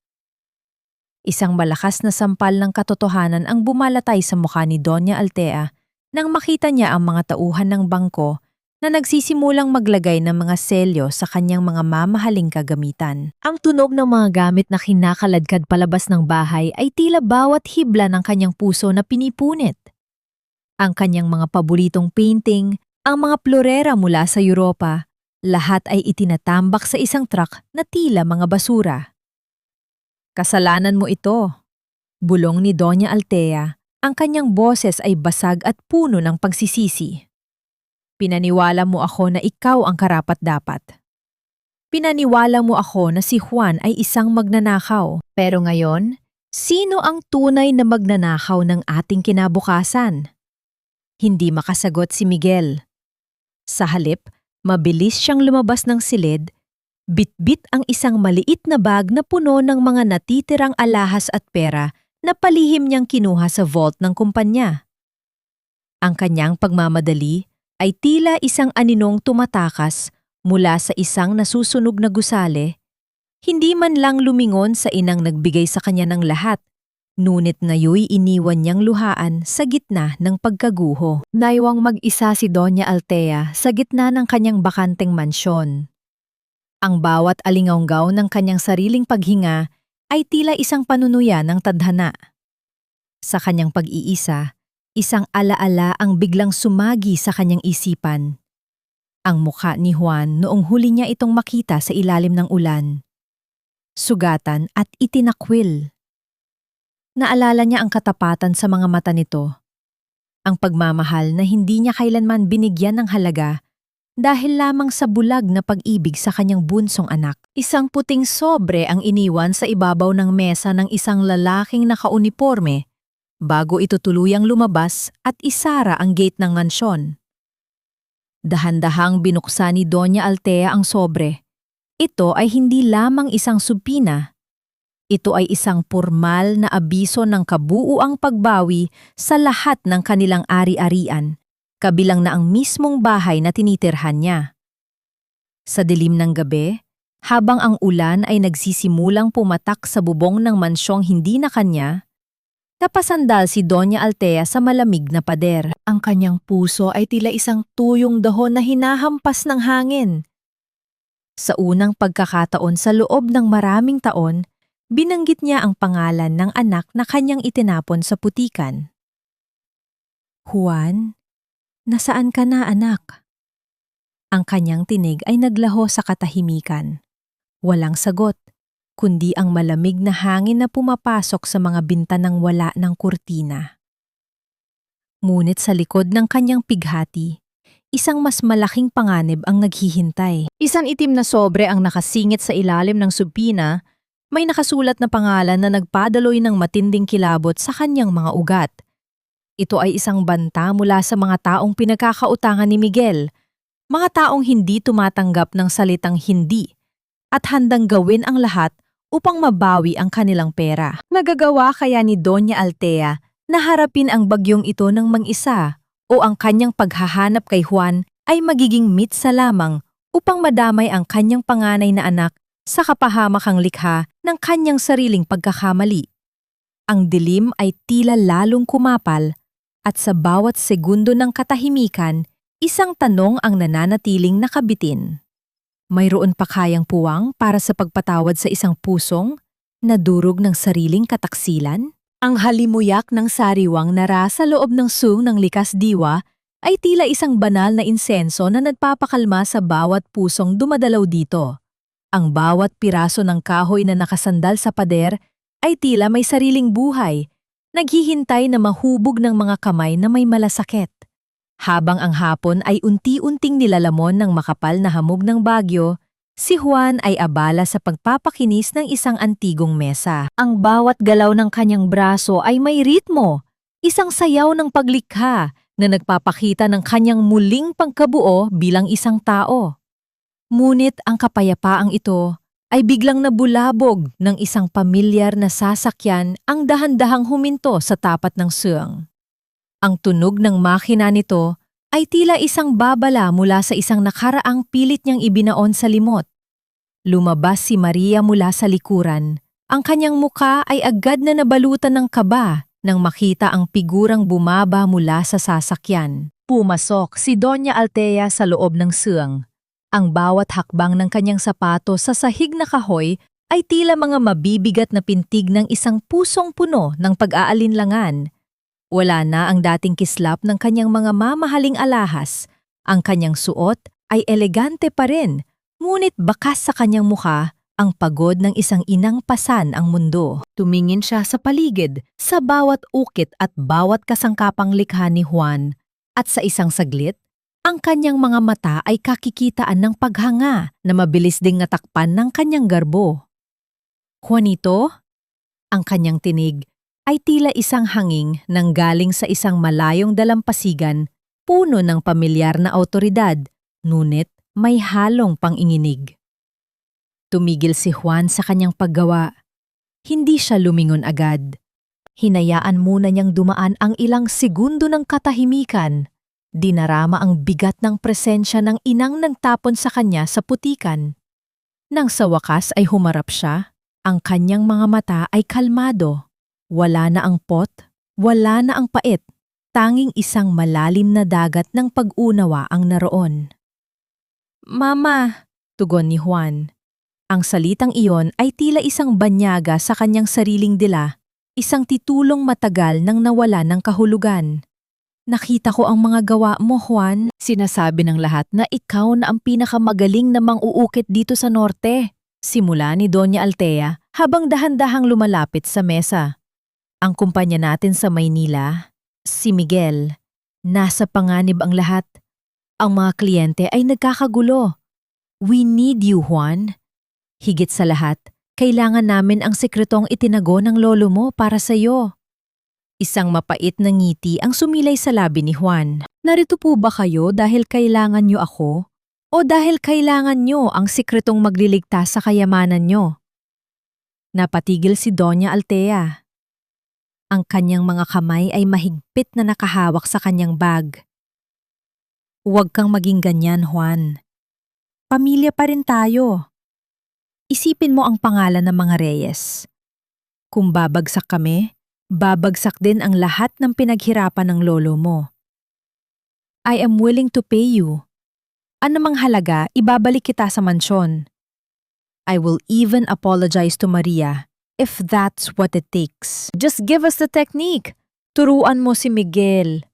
Isang malakas na sampal ng katotohanan ang bumalatay sa mukha ni Doña Altea nang makita niya ang mga tauhan ng bangko na nagsisimulang maglagay ng mga selyo sa kanyang mga mamahaling kagamitan. Ang tunog ng mga gamit na kinakaladkad palabas ng bahay ay tila bawat hibla ng kanyang puso na pinipunit. Ang kanyang mga paboritong painting, ang mga plorera mula sa Europa, lahat ay itinatambak sa isang truck na tila mga basura. Kasalanan mo ito. Bulong ni Doña Altea, ang kanyang boses ay basag at puno ng pagsisisi. Pinaniwala mo ako na ikaw ang karapat-dapat. Pinaniwala mo ako na si Juan ay isang magnanakaw. Pero ngayon, sino ang tunay na magnanakaw ng ating kinabukasan? Hindi makasagot si Miguel. Sa halip, mabilis siyang lumabas ng silid, bitbit ang isang maliit na bag na puno ng mga natitirang alahas at pera na palihim niyang kinuha sa vault ng kumpanya. Ang kanyang pagmamadali ay tila isang aninong tumatakas mula sa isang nasusunog na gusali, hindi man lang lumingon sa inang nagbigay sa kanya ng lahat, ngunit ngayoy iniwan niyang luhaan sa gitna ng pagkaguho. Naiwang mag-isa si Doña Altea sa gitna ng kanyang bakanteng mansyon. Ang bawat alingawgaw ng kanyang sariling paghinga ay tila isang panunuya ng tadhana. Sa kanyang pag-iisa, isang alaala ang biglang sumagi sa kanyang isipan. Ang mukha ni Juan noong huli niya itong makita sa ilalim ng ulan. Sugatan at itinakwil. Naalala niya ang katapatan sa mga mata nito. Ang pagmamahal na hindi niya kailanman binigyan ng halaga dahil lamang sa bulag na pag-ibig sa kanyang bunsong anak. Isang puting sobre ang iniwan sa ibabaw ng mesa ng isang lalaking nakauniporme bago ito tuluyang lumabas at isara ang gate ng mansyon. Dahan-dahang binuksan ni Doña Altea ang sobre. Ito ay hindi lamang isang subpina. Ito ay isang pormal na abiso ng kabuuang pagbawi sa lahat ng kanilang ari-arian, kabilang na ang mismong bahay na tinitirhan niya. Sa dilim ng gabi, habang ang ulan ay nagsisimulang pumatak sa bubong ng mansyong hindi na kanya, napasandal si Doña Altea sa malamig na pader. Ang kanyang puso ay tila isang tuyong dahon na hinahampas ng hangin. Sa unang pagkakataon sa loob ng maraming taon, binanggit niya ang pangalan ng anak na kanyang itinapon sa putikan. Juan, nasaan ka na anak? Ang kanyang tinig ay naglaho sa katahimikan. Walang sagot, kundi ang malamig na hangin na pumapasok sa mga bintanang wala ng kurtina. Ngunit sa likod ng kanyang pighati, isang mas malaking panganib ang naghihintay. Isang itim na sobre ang nakasingit sa ilalim ng subpina. May nakasulat na pangalan na nagpadaloy ng matinding kilabot sa kanyang mga ugat. Ito ay isang banta mula sa mga taong pinagkakautangan ni Miguel, mga taong hindi tumatanggap ng salitang hindi at handang gawin ang lahat upang mabawi ang kanilang pera. Nagagawa kaya ni Doña Altea na harapin ang bagyong ito ng mag-isa o ang kanyang paghahanap kay Juan ay magiging mitsa lamang upang madamay ang kanyang panganay na anak sa kapahamakang likha ng kanyang sariling pagkakamali. Ang dilim ay tila lalong kumapal at sa bawat segundo ng katahimikan, isang tanong ang nananatiling nakabitin. Mayroon pa kayang puwang para sa pagpatawad sa isang pusong na durog ng sariling kataksilan? Ang halimuyak ng sariwang nara sa loob ng sung ng likas diwa ay tila isang banal na insenso na nagpapakalma sa bawat pusong dumadalaw dito. Ang bawat piraso ng kahoy na nakasandal sa pader ay tila may sariling buhay, naghihintay na mahubog ng mga kamay na may malasakit. Habang ang hapon ay unti-unting nilalamon ng makapal na hamog ng bagyo, si Juan ay abala sa pagpapakinis ng isang antigong mesa. Ang bawat galaw ng kanyang braso ay may ritmo, isang sayaw ng paglikha na nagpapakita ng kanyang muling pagkabuo bilang isang tao. Ngunit ang kapayapaang ito ay biglang nabulabog ng isang pamilyar na sasakyan ang dahan-dahang huminto sa tapat ng suwang. Ang tunog ng makina nito ay tila isang babala mula sa isang nakaraang pilit niyang ibinaon sa limot. Lumabas si Maria mula sa likuran. Ang kanyang muka ay agad na nabalutan ng kaba nang makita ang figurang bumaba mula sa sasakyan. Pumasok si Doña Altea sa loob ng suwang. Ang bawat hakbang ng kanyang sapatos sa sahig na kahoy ay tila mga mabibigat na pintig ng isang pusong puno ng pag-aalinlangan. Wala na ang dating kislap ng kanyang mga mamahaling alahas. Ang kanyang suot ay elegante pa rin, ngunit bakas sa kanyang mukha ang pagod ng isang inang pasan ang mundo. Tumingin siya sa paligid, sa bawat ukit at bawat kasangkapang likha ni Juan, at sa isang saglit, ang kanyang mga mata ay kakikitaan ng paghanga na mabilis ding natakpan ng kanyang garbo. Juanito? Ang kanyang tinig ay tila isang hanging nang galing sa isang malayong dalampasigan, puno ng pamilyar na awtoridad, ngunit may halong panginginig. Tumigil si Juan sa kanyang paggawa. Hindi siya lumingon agad. Hinayaan muna niyang dumaan ang ilang segundo ng katahimikan. Dinarama ang bigat ng presensya ng inang nagtapon sa kanya sa putikan. Nang sa wakas ay humarap siya, ang kanyang mga mata ay kalmado. Wala na ang pot, wala na ang pait. Tanging isang malalim na dagat ng pag-unawa ang naroon. "Mama," tugon ni Juan. Ang salitang iyon ay tila isang banyaga sa kanyang sariling dila, isang titulong matagal nang nawala ng kahulugan. "Nakita ko ang mga gawa mo, Juan. Sinasabi ng lahat na ikaw na ang pinakamagaling na mang-uukit dito sa norte." Simula ni Doña Altea habang dahan-dahang lumalapit sa mesa. Ang kumpanya natin sa Maynila, si Miguel, nasa panganib ang lahat. Ang mga kliyente ay nagkakagulo. "We need you, Juan. Higit sa lahat, kailangan namin ang sekretong itinago ng lolo mo para sa iyo." Isang mapait na ngiti ang sumilay sa labi ni Juan. "Narito po ba kayo dahil kailangan niyo ako? O dahil kailangan niyo ang sekretong magliligtas sa kayamanan niyo?" Napatigil si Doña Altea. Ang kanyang mga kamay ay mahigpit na nakahawak sa kanyang bag. "Huwag kang maging ganyan, Juan. Pamilya pa rin tayo. Isipin mo ang pangalan ng mga Reyes. Kung babagsak kami, babagsak din ang lahat ng pinaghirapan ng lolo mo. I am willing to pay you. Anumang halaga, ibabalik kita sa mansyon. I will even apologize to Maria if that's what it takes. Just give us the technique. Turuan mo si Miguel."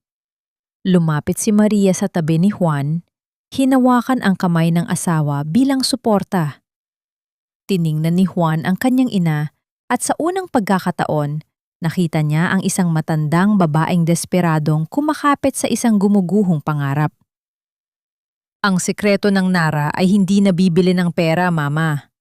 Lumapit si Maria sa tabi ni Juan, hinawakan ang kamay ng asawa bilang suporta. Tiningnan ni Juan ang kanyang ina at sa unang pagkakataon, nakita niya ang isang matandang babaeng desperadong kumakapit sa isang gumuguhong pangarap. "Ang sikreto ng Nara ay hindi nabibili ng pera, Mama."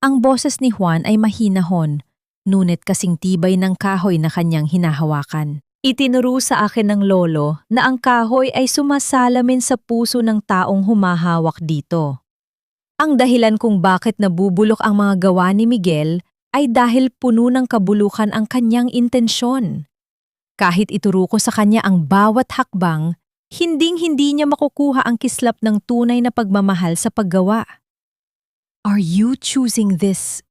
Ang boses ni Juan ay mahinahon, ngunit kasing tibay ng kahoy na kanyang hinahawakan. "Itinuro sa akin ng lolo na ang kahoy ay sumasalamin sa puso ng taong humahawak dito. Ang dahilan kung bakit nabubulok ang mga gawa ni Miguel ay dahil puno ng kabulukan ang kanyang intensyon. Kahit ituro ko sa kanya ang bawat hakbang, hinding-hindi niya makukuha ang kislap ng tunay na pagmamahal sa paggawa." "Are you choosing this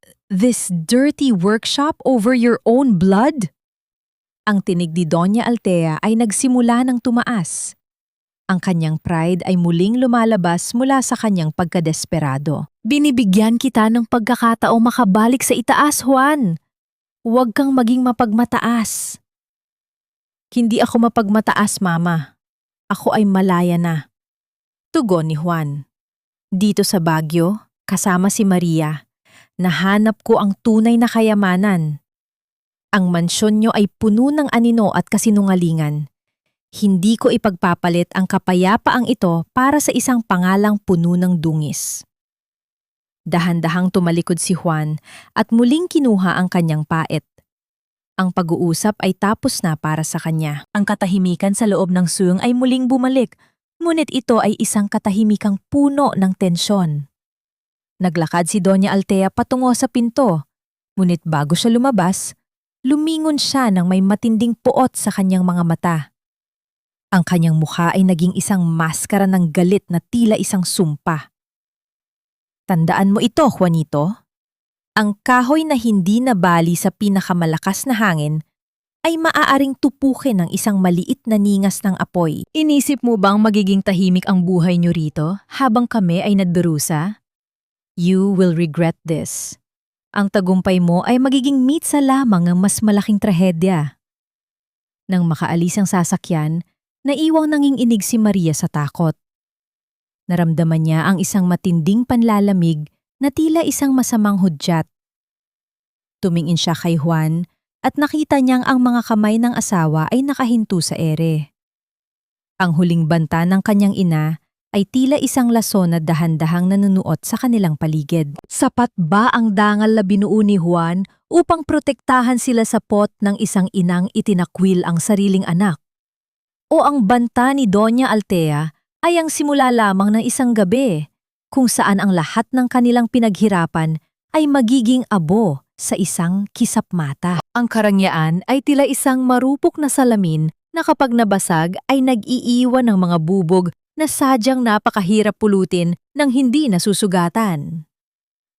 dirty workshop over your own blood?" Ang tinig ni Doña Altea ay nagsimula ng tumaas. Ang kanyang pride ay muling lumalabas mula sa kanyang pagkadesperado. "Binibigyan kita ng pagkakataong makabalik sa itaas, Juan. Huwag kang maging mapagmataas." "Hindi ako mapagmataas, Mama. Ako ay malaya na," tugon ni Juan. "Dito sa Baguio, kasama si Maria, nahanap ko ang tunay na kayamanan. Ang mansyon niyo ay puno ng anino at kasinungalingan. Hindi ko ipagpapalit ang kapayapaang ito para sa isang pangalang puno ng dungis." Dahan-dahang tumalikod si Juan at muling kinuha ang kanyang pait. Ang pag-uusap ay tapos na para sa kanya. Ang katahimikan sa loob ng suwang ay muling bumalik, ngunit ito ay isang katahimikang puno ng tensyon. Naglakad si Doña Altea patungo sa pinto, ngunit bago siya lumabas, lumingon siya ng may matinding puot sa kanyang mga mata. Ang kanyang mukha ay naging isang maskara ng galit na tila isang sumpa. Tandaan mo ito, Juanito. Ang kahoy na hindi nabali sa pinakamalakas na hangin ay maaaring tupukin ng isang maliit na ningas ng apoy. Inisip mo bang magiging tahimik ang buhay niyo rito habang kami ay nagdurusa? You will regret this. Ang tagumpay mo ay magiging mitsa lamang ng mas malaking trahedya. Nang makaalis ang sasakyan, naiwang nanginginig si Maria sa takot. Naramdaman niya ang isang matinding panlalamig na tila isang masamang hudyat. Tumingin siya kay Juan at nakita niyang ang mga kamay ng asawa ay nakahinto sa ere. Ang huling banta ng kanyang ina ay tila isang lason na dahan-dahang nanunuot sa kanilang paligid. Sapat ba ang dangal na binuo ni Juan upang protektahan sila sa pot ng isang inang itinakwil ang sariling anak? O ang banta ni Doña Altea ay ang simula lamang ng isang gabi kung saan ang lahat ng kanilang pinaghirapan ay magiging abo sa isang kisapmata. Ang karangyaan ay tila isang marupok na salamin na kapag nabasag ay nag-iiwan ng mga bubog na sadyang napakahirap pulutin ng hindi nasusugatan.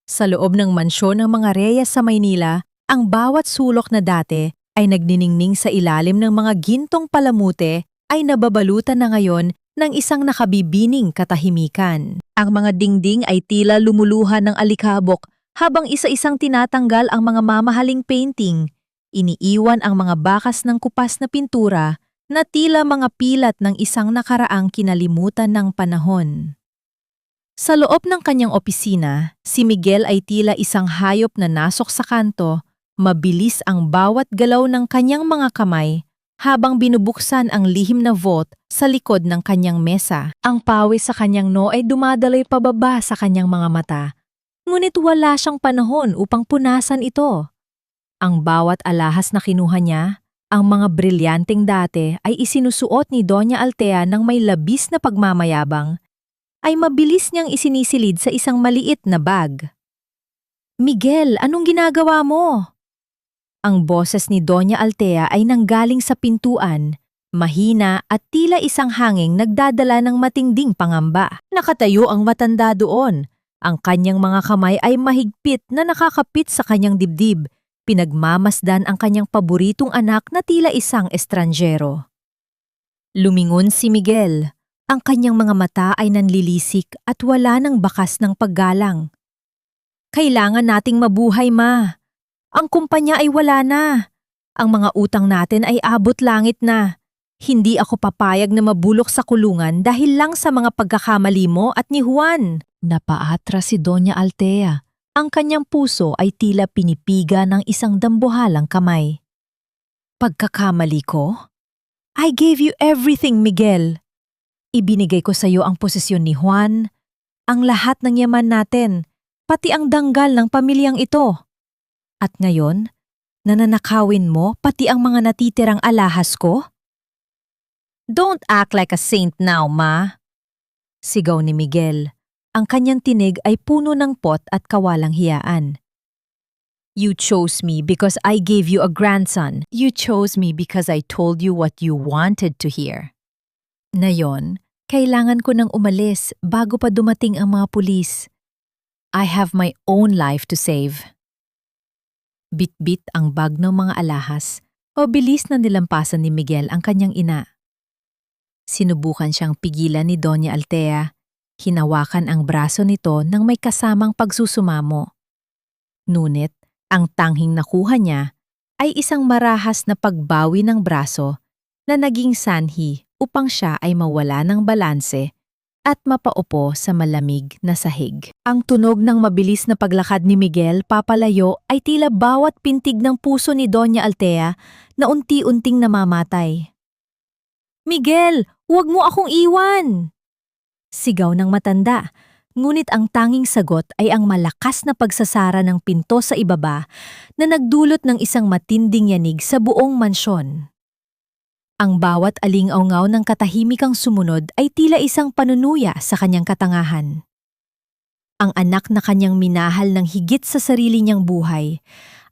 Sa loob ng mansyon ng mga Reyes sa Maynila, ang bawat sulok na dati ay nagniningning sa ilalim ng mga gintong palamute ay nababalutan na ngayon ng isang nakabibining katahimikan. Ang mga dingding ay tila lumuluhan ng alikabok habang isa-isang tinatanggal ang mga mamahaling painting. Iniiwan ang mga bakas ng kupas na pintura na tila mga pilat ng isang nakaraang kinalimutan ng panahon. Sa loob ng kanyang opisina, si Miguel ay tila isang hayop na nasok sa kanto, mabilis ang bawat galaw ng kanyang mga kamay habang binubuksan ang lihim na vault sa likod ng kanyang mesa. Ang pawis sa kanyang noo ay dumadaloy pababa sa kanyang mga mata, ngunit wala siyang panahon upang punasan ito. Ang bawat alahas na kinuha niya, ang mga brilyanteng dati ay isinusuot ni Doña Altea ng may labis na pagmamayabang, ay mabilis niyang isinisilid sa isang maliit na bag. Miguel, anong ginagawa mo? Ang boses ni Doña Altea ay nanggaling sa pintuan, mahina at tila isang hanging nagdadala ng matinding pangamba. Nakatayo ang matanda doon. Ang kanyang mga kamay ay mahigpit na nakakapit sa kanyang dibdib. Pinagmamasdan ang kanyang paboritong anak na tila isang estranjero. Lumingon si Miguel. Ang kanyang mga mata ay nanlilisik at wala ng bakas ng paggalang. Kailangan nating mabuhay, Ma. Ang kumpanya ay wala na. Ang mga utang natin ay abot langit na. Hindi ako papayag na mabulok sa kulungan dahil lang sa mga pagkakamali mo at ni Juan. Napaatras si Doña Altea. Ang kanyang puso ay tila pinipiga ng isang dambuhalang kamay. Pagkakamali ko? I gave you everything, Miguel. Ibinigay ko sa iyo ang posisyon ni Juan, ang lahat ng yaman natin, pati ang danggal ng pamilyang ito. At ngayon, nananakawin mo pati ang mga natitirang alahas ko? Don't act like a saint now, Ma. Sigaw ni Miguel. Ang kanyang tinig ay puno ng pot at kawalang hiyaan. You chose me because I gave you a grandson. You chose me because I told you what you wanted to hear. Ngayon, kailangan ko nang umalis bago pa dumating ang mga pulis. I have my own life to save. Bit-bit ang bag ng mga alahas o bilis na nilampasan ni Miguel ang kanyang ina. Sinubukan siyang pigilan ni Doña Altea. Hinawakan ang braso nito nang may kasamang pagsusumamo. Ngunit, ang tanghing nakuha niya ay isang marahas na pagbawi ng braso na naging sanhi upang siya ay mawala ng balanse at mapaupo sa malamig na sahig. Ang tunog ng mabilis na paglakad ni Miguel papalayo ay tila bawat pintig ng puso ni Doña Altea na unti-unting namamatay. Miguel, huwag mo akong iwan! Sigaw ng matanda, ngunit ang tanging sagot ay ang malakas na pagsasara ng pinto sa ibaba na nagdulot ng isang matinding yanig sa buong mansyon. Ang bawat aling-aungaw ng katahimikang sumunod ay tila isang panunuya sa kanyang katangahan. Ang anak na kanyang minahal ng higit sa sarili niyang buhay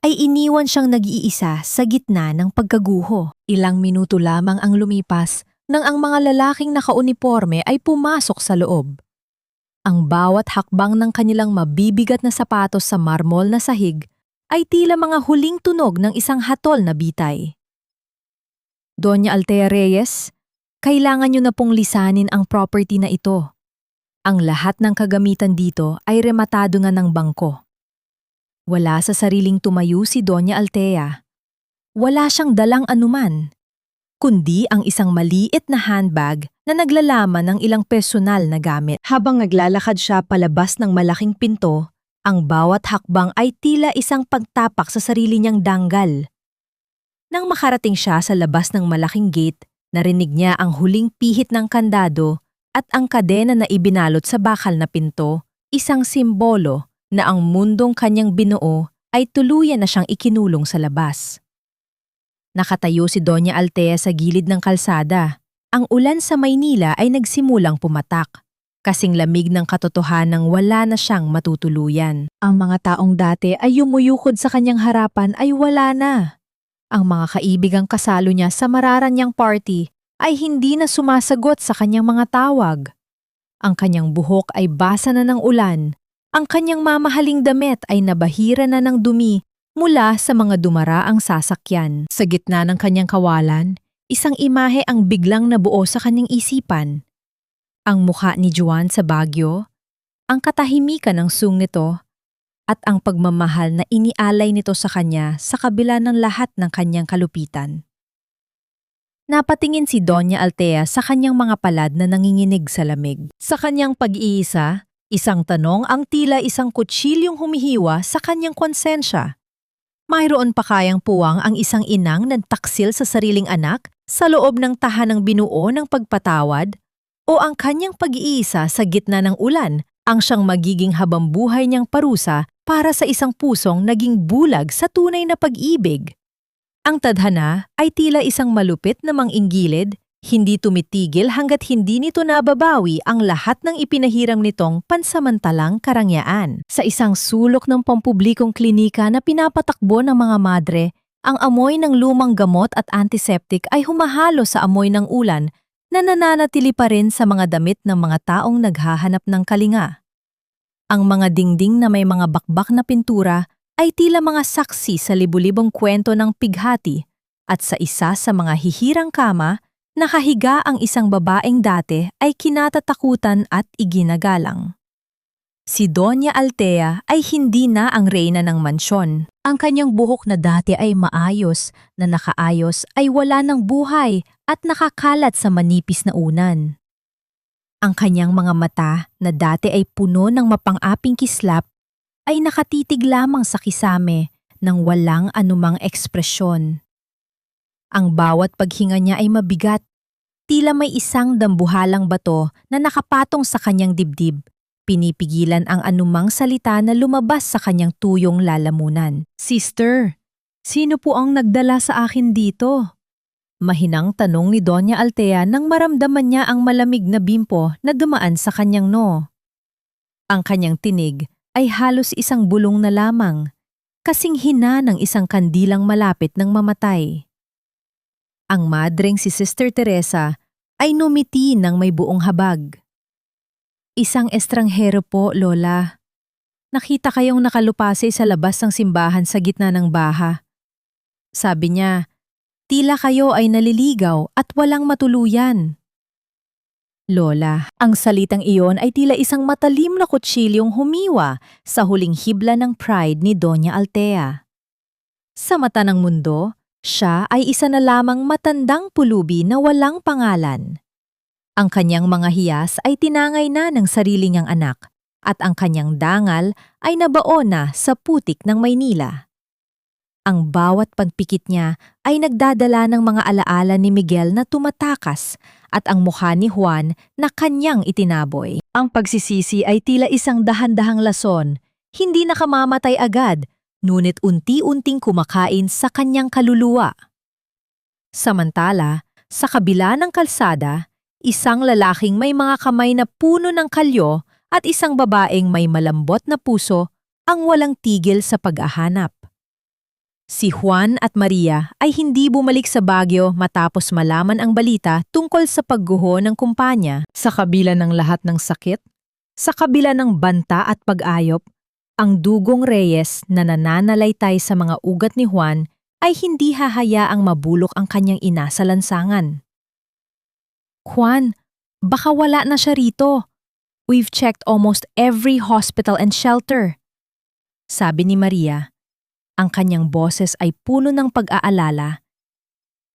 ay iniwan siyang nag-iisa sa gitna ng pagkaguho. Ilang minuto lamang ang lumipas nang ang mga lalaking nakauniporme ay pumasok sa loob. Ang bawat hakbang ng kanilang mabibigat na sapatos sa marmol na sahig ay tila mga huling tunog ng isang hatol na bitay. Doña Altea Reyes, kailangan niyo na pong lisanin ang property na ito. Ang lahat ng kagamitan dito ay rematado nga ng bangko. Wala sa sariling tumayo si Doña Altea. Wala siyang dalang anuman, kundi ang isang maliit na handbag na naglalaman ng ilang personal na gamit. Habang naglalakad siya palabas ng malaking pinto, ang bawat hakbang ay tila isang pagtapak sa sarili niyang danggal. Nang makarating siya sa labas ng malaking gate, narinig niya ang huling pihit ng kandado at ang kadena na ibinalot sa bakal na pinto, isang simbolo na ang mundong kanyang binuo ay tuluyan na siyang ikinulong sa labas. Nakatayo si Doña Altea sa gilid ng kalsada. Ang ulan sa Maynila ay nagsimulang pumatak. Kasing lamig ng katotohanang wala na siyang matutuluyan. Ang mga taong dati ay yumuyukod sa kanyang harapan ay wala na. Ang mga kaibigang kasalo niya sa mararanyang party ay hindi na sumasagot sa kanyang mga tawag. Ang kanyang buhok ay basa na ng ulan. Ang kanyang mamahaling damit ay nabahira na ng dumi mula sa mga dumaraang sasakyan. Sa gitna ng kanyang kawalan, isang imahe ang biglang nabuo sa kanyang isipan. Ang mukha ni Juan sa Baguio, ang katahimikan ng sung nito, at ang pagmamahal na inialay nito sa kanya sa kabila ng lahat ng kanyang kalupitan. Napatingin si Doña Altea sa kanyang mga palad na nanginginig sa lamig. Sa kanyang pag-iisa, isang tanong ang tila isang kutsilyong humihiwa sa kanyang konsensya. Mayroon pa kayang puwang ang isang inang nagtaksil sa sariling anak sa loob ng tahanang binuo ng pagpatawad? O ang kanyang pag-iisa sa gitna ng ulan ang siyang magiging habambuhay niyang parusa para sa isang pusong naging bulag sa tunay na pag-ibig? Ang tadhana ay tila isang malupit na manginggilid, hindi tumitigil hanggat hindi nito nababawi ang lahat ng ipinahiram nitong pansamantalang karangyaan. Sa isang sulok ng pampublikong klinika na pinapatakbo ng mga madre, ang amoy ng lumang gamot at antiseptic ay humahalo sa amoy ng ulan na nananatili pa rin sa mga damit ng mga taong naghahanap ng kalinga. Ang mga dingding na may mga bakbak na pintura ay tila mga saksi sa libu-libong kwento ng pighati at sa isa sa mga hihirang kama, nakahiga ang isang babaeng dati ay kinatatakutan at iginagalang. Si Doña Altea ay hindi na ang reyna ng mansyon. Ang kanyang buhok na dati ay maayos, na nakaayos ay wala ng buhay at nakakalat sa manipis na unan. Ang kanyang mga mata na dati ay puno ng mapang-aping kislap ay nakatitig lamang sa kisame ng walang anumang ekspresyon. Ang bawat paghinga niya ay mabigat, tila may isang dambuhalang bato na nakapatong sa kanyang dibdib, pinipigilan ang anumang salita na lumabas sa kanyang tuyong lalamunan. "Sister, sino po ang nagdala sa akin dito?" Mahinang tanong ni Doña Altea nang maramdaman niya ang malamig na bimpo na dumaan sa kanyang noo. Ang kanyang tinig ay halos isang bulong na lamang, kasing hina ng isang kandilang malapit ng mamatay. Ang madreng si Sister Teresa ay numiti ng may buong habag. "Isang estranghero po, Lola. Nakita kayong nakalupasay sa labas ng simbahan sa gitna ng baha. Sabi niya, tila kayo ay naliligaw at walang matuluyan." Lola, ang salitang iyon ay tila isang matalim na kutsilyong humiwa sa huling hibla ng pride ni Doña Altea. Sa mata ng mundo, siya ay isa na lamang matandang pulubi na walang pangalan. Ang kanyang mga hiyas ay tinangay na ng sarili niyang anak at ang kanyang dangal ay nabaon na sa putik ng Maynila. Ang bawat pagpikit niya ay nagdadala ng mga alaala ni Miguel na tumatakas at ang mukha ni Juan na kanyang itinaboy. Ang pagsisisi ay tila isang dahan-dahang lason, hindi nakamamatay agad, ngunit unti-unting kumakain sa kanyang kaluluwa. Samantala, sa kabila ng kalsada, isang lalaking may mga kamay na puno ng kalyo at isang babaeng may malambot na puso ang walang tigil sa pag-ahanap. Si Juan at Maria ay hindi bumalik sa Baguio matapos malaman ang balita tungkol sa pagguho ng kumpanya. Sa kabila ng lahat ng sakit, sa kabila ng banta at pag-ayop, ang dugong Reyes na nananalaytay sa mga ugat ni Juan ay hindi hahayaang mabulok ang kanyang ina sa lansangan. Juan, baka wala na siya rito. We've checked almost every hospital and shelter. Sabi ni Maria. Ang kanyang boses ay puno ng pag-aalala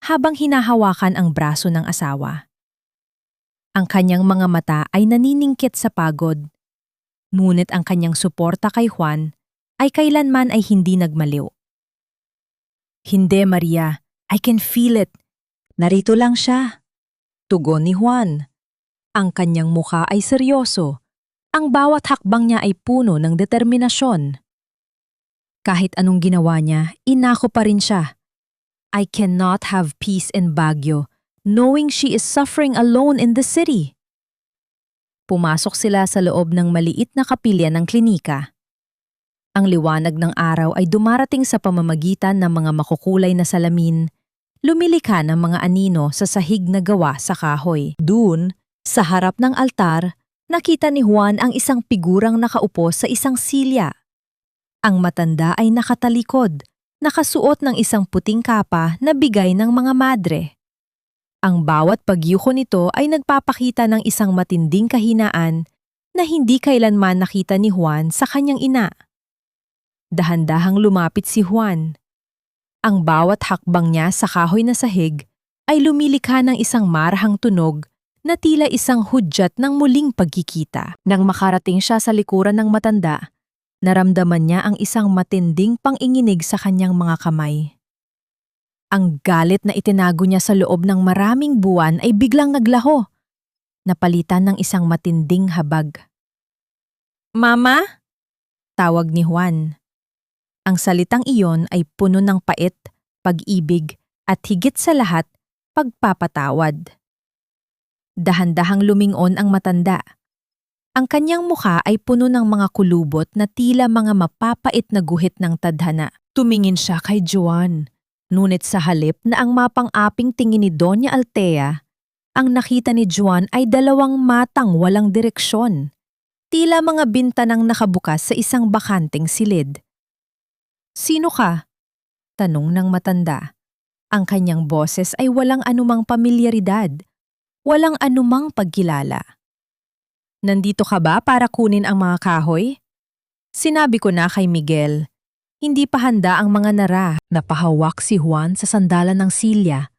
habang hinahawakan ang braso ng asawa. Ang kanyang mga mata ay naniningkit sa pagod, ngunit ang kanyang suporta kay Juan ay kailanman ay hindi nagmaliw. Hindi, Maria. I can feel it. Narito lang siya. Tugon ni Juan. Ang kanyang mukha ay seryoso. Ang bawat hakbang niya ay puno ng determinasyon. Kahit anong ginawa niya, inako pa rin siya. I cannot have peace in Baguio, knowing she is suffering alone in the city. Pumasok sila sa loob ng maliit na kapilya ng klinika. Ang liwanag ng araw ay dumarating sa pamamagitan ng mga makukulay na salamin, lumilikha ng mga anino sa sahig na gawa sa kahoy. Doon, sa harap ng altar, nakita ni Juan ang isang figurang nakaupo sa isang silya. Ang matanda ay nakatalikod, nakasuot ng isang puting kapa na bigay ng mga madre. Ang bawat pagyuko nito ay nagpapakita ng isang matinding kahinaan na hindi kailanman nakita ni Juan sa kanyang ina. Dahan-dahang lumapit si Juan. Ang bawat hakbang niya sa kahoy na sahig ay lumilikha ng isang marahang tunog na tila isang hudyat ng muling pagkikita. Nang makarating siya sa likuran ng matanda, naramdaman niya ang isang matinding panginginig sa kanyang mga kamay. Ang galit na itinago niya sa loob ng maraming buwan ay biglang naglaho, napalitan ng isang matinding habag. "Mama?" tawag ni Juan. Ang salitang iyon ay puno ng pait, pag-ibig at higit sa lahat, pagpapatawad. Dahan-dahang lumingon ang matanda. Ang kanyang mukha ay puno ng mga kulubot na tila mga mapapait na guhit ng tadhana. Tumingin siya kay Juan, ngunit sa halip na ang mapang-aping tingin ni Doña Altea, ang nakita ni Juan ay dalawang matang walang direksyon, tila mga bintanang nakabukas sa isang bakanteng silid. "Sino ka?" tanong ng matanda. Ang kanyang boses ay walang anumang pamilyaridad, walang anumang pagkilala. "Nandito ka ba para kunin ang mga kahoy?" Sinabi ko na kay Miguel. Hindi pa handa ang mga nara. Napahawak si Juan sa sandalan ng silya.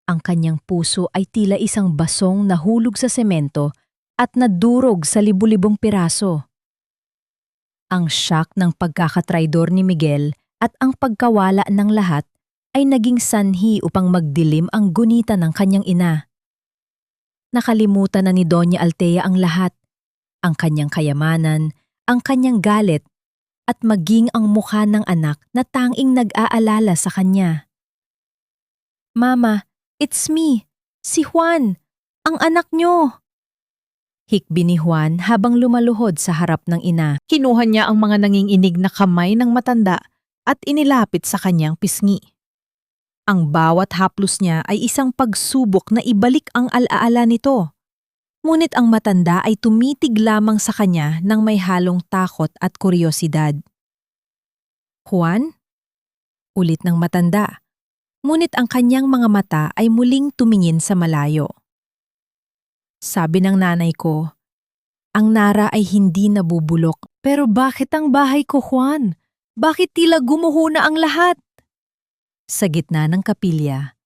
Ang kanyang puso ay tila isang basong nahulog sa semento at nadurog sa libu-libong piraso. Ang shock ng pagkakatraidor ni Miguel at ang pagkawala ng lahat ay naging sanhi upang magdilim ang gunita ng kanyang ina. Nakalimutan na ni Doña Altea ang lahat. Ang kanyang kayamanan, ang kanyang galit, at maging ang mukha ng anak na tanging nag-aalala sa kanya. "Mama, it's me, si Juan, ang anak niyo!" Hikbi ni Juan habang lumaluhod sa harap ng ina. Kinuha niya ang mga nanginginig na kamay ng matanda at inilapit sa kanyang pisngi. Ang bawat haplos niya ay isang pagsubok na ibalik ang alaala nito. Ngunit ang matanda ay tumitig lamang sa kanya ng may halong takot at kuryosidad. "Juan?" ulit ng matanda. Ngunit ang kanyang mga mata ay muling tumingin sa malayo. Sabi ng nanay ko, "Ang nara ay hindi nabubulok." "Pero bakit ang bahay ko, Juan? Bakit tila gumuho na ang lahat?" Sa gitna ng kapilya,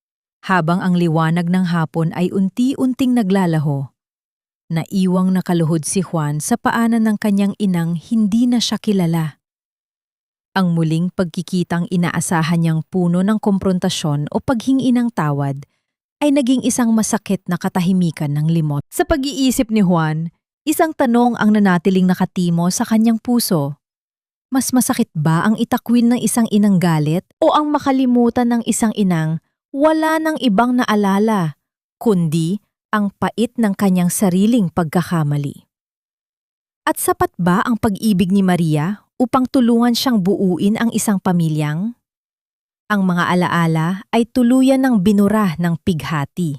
habang ang liwanag ng hapon ay unti-unting naglalaho, naiwang nakaluhod si Juan sa paanan ng kanyang inang hindi na siya kilala. Ang muling pagkikitang inaasahan niyang puno ng komprontasyon o paghingi ng tawad ay naging isang masakit na katahimikan ng limot. Sa pag-iisip ni Juan, isang tanong ang nanatiling nakatimo sa kanyang puso. Mas masakit ba ang itakwin ng isang inang galit o ang makalimutan ng isang inang wala ng ibang naalala, kundi ang pait ng kanyang sariling pagkakamali? At sapat ba ang pag-ibig ni Maria upang tulungan siyang buuin ang isang pamilyang? Ang mga alaala ay tuluyan ng binura ng pighati.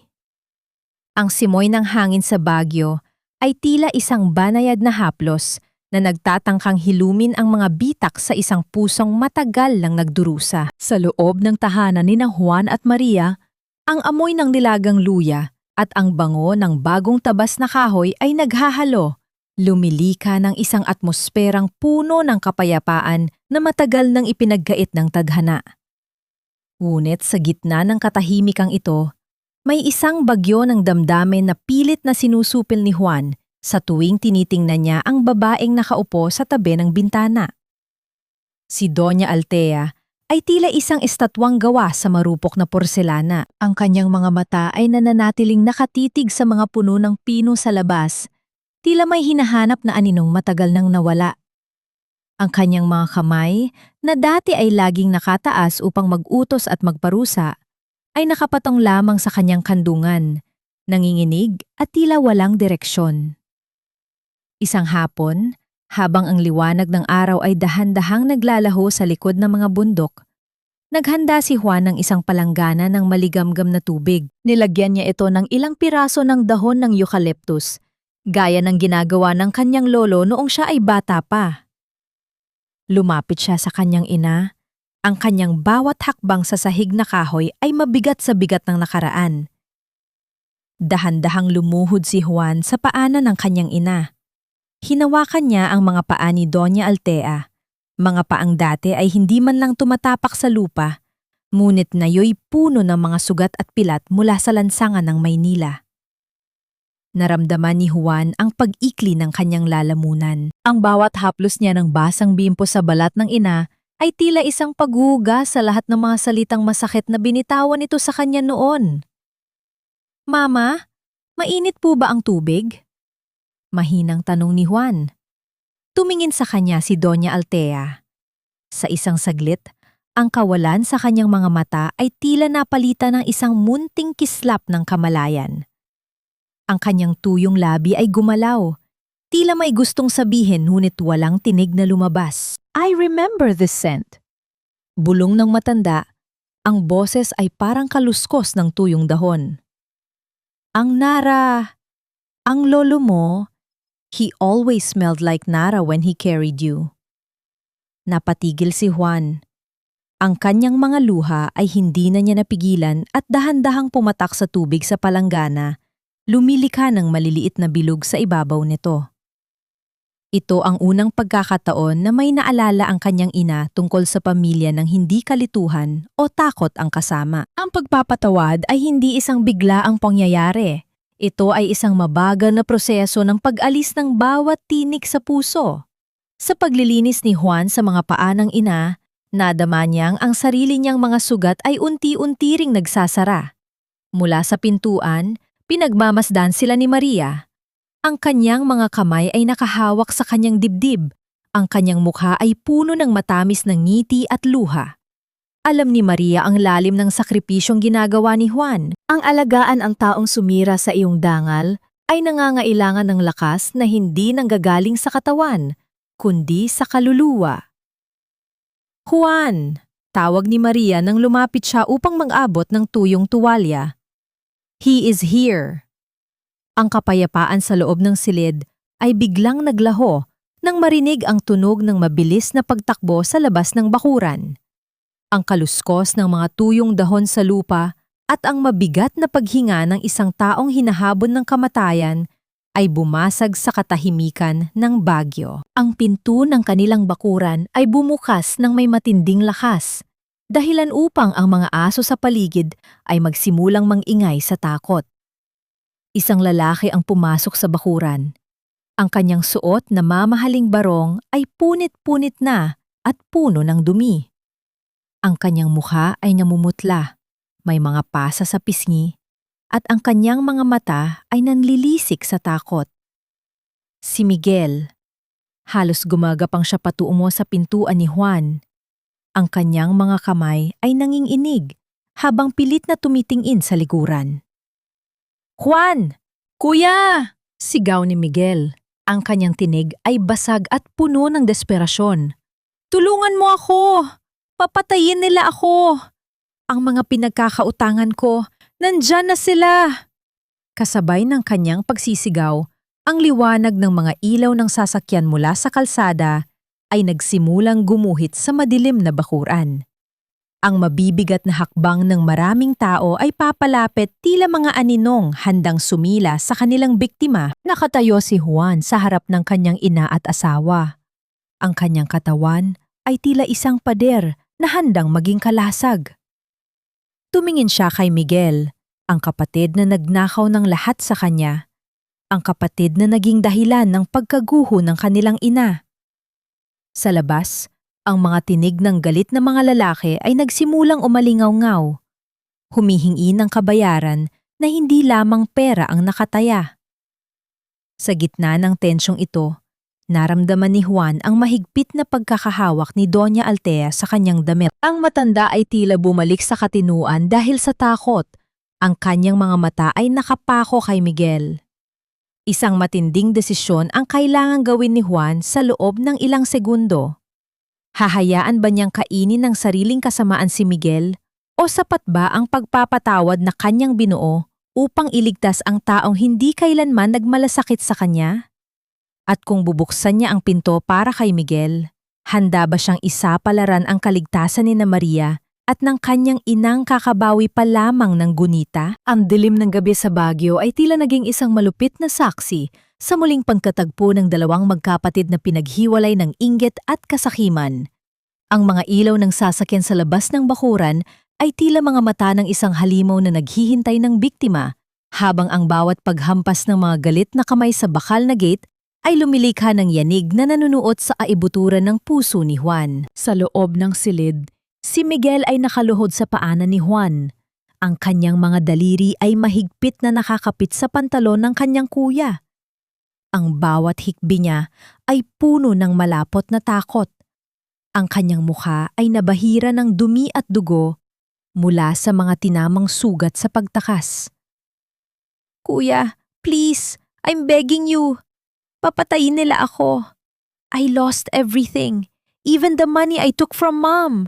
Ang simoy ng hangin sa Baguio ay tila isang banayad na haplos na nagtatangkang hilumin ang mga bitak sa isang pusong matagal lang nagdurusa. Sa loob ng tahanan ni Juan at Maria, ang amoy ng nilagang luya at ang bango ng bagong tabas na kahoy ay naghahalo. Lumilika ng isang atmosperang puno ng kapayapaan na matagal nang ipinaggait ng tadhana. Ngunit sa gitna ng katahimikang ito, may isang bagyo ng damdamin na pilit na sinusupil ni Juan sa tuwing tinitingnan niya ang babaeng nakaupo sa tabi ng bintana. Si Doña Altea ay tila isang estatwang gawa sa marupok na porselana. Ang kanyang mga mata ay nananatiling nakatitig sa mga puno ng pino sa labas, tila may hinahanap na aninong matagal nang nawala. Ang kanyang mga kamay, na dati ay laging nakataas upang mag-utos at magparusa, ay nakapatong lamang sa kanyang kandungan, nanginginig at tila walang direksyon. Isang hapon, habang ang liwanag ng araw ay dahan-dahang naglalaho sa likod ng mga bundok, naghanda si Juan ng isang palanggana ng maligamgam na tubig. Nilagyan niya ito ng ilang piraso ng dahon ng eucalyptus, gaya ng ginagawa ng kanyang lolo noong siya ay bata pa. Lumapit siya sa kanyang ina. Ang kanyang bawat hakbang sa sahig na kahoy ay mabigat sa bigat ng nakaraan. Dahan-dahang lumuhod si Juan sa paanan ng kanyang ina. Hinawakan niya ang mga paa ni Doña Altea. Mga paang dati ay hindi man lang tumatapak sa lupa, ngunit nayo'y puno ng mga sugat at pilat mula sa lansangan ng Maynila. Naramdaman ni Juan ang pag-ikli ng kanyang lalamunan. Ang bawat haplos niya ng basang bimpo sa balat ng ina ay tila isang paghuhuga sa lahat ng mga salitang masakit na binitawan nito sa kanya noon. "Mama, mainit po ba ang tubig?" Mahinang tanong ni Juan. Tumingin sa kanya si Doña Altea. Sa isang saglit, ang kawalan sa kanyang mga mata ay tila napalitan ng isang munting kislap ng kamalayan. Ang kanyang tuyong labi ay gumalaw. Tila may gustong sabihin ngunit walang tinig na lumabas. "I remember this scent." Bulong ng matanda, ang boses ay parang kaluskos ng tuyong dahon. "Ang Nara, ang lolo mo, he always smelled like Nara when he carried you." Napatigil si Juan. Ang kanyang mga luha ay hindi na niya napigilan at dahan-dahang pumatak sa tubig sa palanggana, lumilika ng maliliit na bilog sa ibabaw nito. Ito ang unang pagkakataon na may naalala ang kanyang ina tungkol sa pamilya ng hindi kalituhan o takot ang kasama. Ang pagpapatawad ay hindi isang biglaang pangyayari. Ito ay isang mabagal na proseso ng pag-alis ng bawat tinik sa puso. Sa paglilinis ni Juan sa mga paa ng ina, nadama niyang ang sarili niyang mga sugat ay unti-unti ring nagsasara. Mula sa pintuan, pinagmamasdan sila ni Maria. Ang kanyang mga kamay ay nakahawak sa kanyang dibdib. Ang kanyang mukha ay puno ng matamis na ngiti at luha. Alam ni Maria ang lalim ng sakripisyong ginagawa ni Juan. Ang alagaan ang taong sumira sa iyong dangal ay nangangailangan ng lakas na hindi nanggagaling sa katawan, kundi sa kaluluwa. "Juan!" tawag ni Maria nang lumapit siya upang mag-abot ng tuyong tuwalya. "He is here." Ang kapayapaan sa loob ng silid ay biglang naglaho nang marinig ang tunog ng mabilis na pagtakbo sa labas ng bakuran. Ang kaluskos ng mga tuyong dahon sa lupa at ang mabigat na paghinga ng isang taong hinahabon ng kamatayan ay bumasag sa katahimikan ng Baguio. Ang pinto ng kanilang bakuran ay bumukas ng may matinding lakas, dahilan upang ang mga aso sa paligid ay magsimulang mangingay sa takot. Isang lalaki ang pumasok sa bakuran. Ang kanyang suot na mamahaling barong ay punit-punit na at puno ng dumi. Ang kanyang mukha ay namumutla, may mga pasa sa pisngi, at ang kanyang mga mata ay nanlilisik sa takot. Si Miguel. Halos gumagapang siya patungo sa pintuan ni Juan. Ang kanyang mga kamay ay nanginginig habang pilit na tumitingin sa likuran. "Juan! Kuya!" sigaw ni Miguel. Ang kanyang tinig ay basag at puno ng desperasyon. Tulungan mo ako! Papatayin nila ako! Ang mga pinagkakautangan ko, nandyan na sila! Kasabay ng kanyang pagsisigaw, ang liwanag ng mga ilaw ng sasakyan mula sa kalsada ay nagsimulang gumuhit sa madilim na bakuran. Ang mabibigat na hakbang ng maraming tao ay papalapit tila mga aninong handang sumila sa kanilang biktima. Nakatayo si Juan sa harap ng kanyang ina at asawa. Ang kanyang katawan ay tila isang pader na handang maging kalasag. Tumingin siya kay Miguel, ang kapatid na nagnakaw ng lahat sa kanya. Ang kapatid na naging dahilan ng pagkaguho ng kanilang ina. Sa labas, ang mga tinig ng galit na mga lalaki ay nagsimulang umalingaw-ngaw. Humihingi ng kabayaran na hindi lamang pera ang nakataya. Sa gitna ng tensyong ito, naramdaman ni Juan ang mahigpit na pagkakahawak ni Doña Altea sa kanyang damit. Ang matanda ay tila bumalik sa katinuan dahil sa takot. Ang kanyang mga mata ay nakapako kay Miguel. Isang matinding desisyon ang kailangang gawin ni Juan sa loob ng ilang segundo. Hahayaan ba niyang kainin ng sariling kasamaan si Miguel o sapat ba ang pagpapatawad na kanyang binuo upang iligtas ang taong hindi kailanman nagmalasakit sa kanya? At kung bubuksan niya ang pinto para kay Miguel, handa ba siyang isapalaran ang kaligtasan ni Maria at ng kanyang inang kakabawi pa lamang ng gunita? Ang dilim ng gabi sa Baguio ay tila naging isang malupit na saksi sa muling pagkatagpo ng dalawang magkapatid na pinaghiwalay ng inggit at kasakiman. Ang mga ilaw ng sasakyan sa labas ng bakuran ay tila mga mata ng isang halimaw na naghihintay ng biktima, habang ang bawat paghampas ng mga galit na kamay sa bakal na gate ay lumilikha ng yanig na nanunuot sa aibuturan ng puso ni Juan. Sa loob ng silid, si Miguel ay nakaluhod sa paanan ni Juan. Ang kanyang mga daliri ay mahigpit na nakakapit sa pantalon ng kanyang kuya. Ang bawat hikbi niya ay puno ng malapot na takot. Ang kanyang mukha ay nabahira ng dumi at dugo mula sa mga tinamang sugat sa pagtakas. Kuya, please, I'm begging you. Papatayin nila ako. I lost everything, even the money I took from Mom.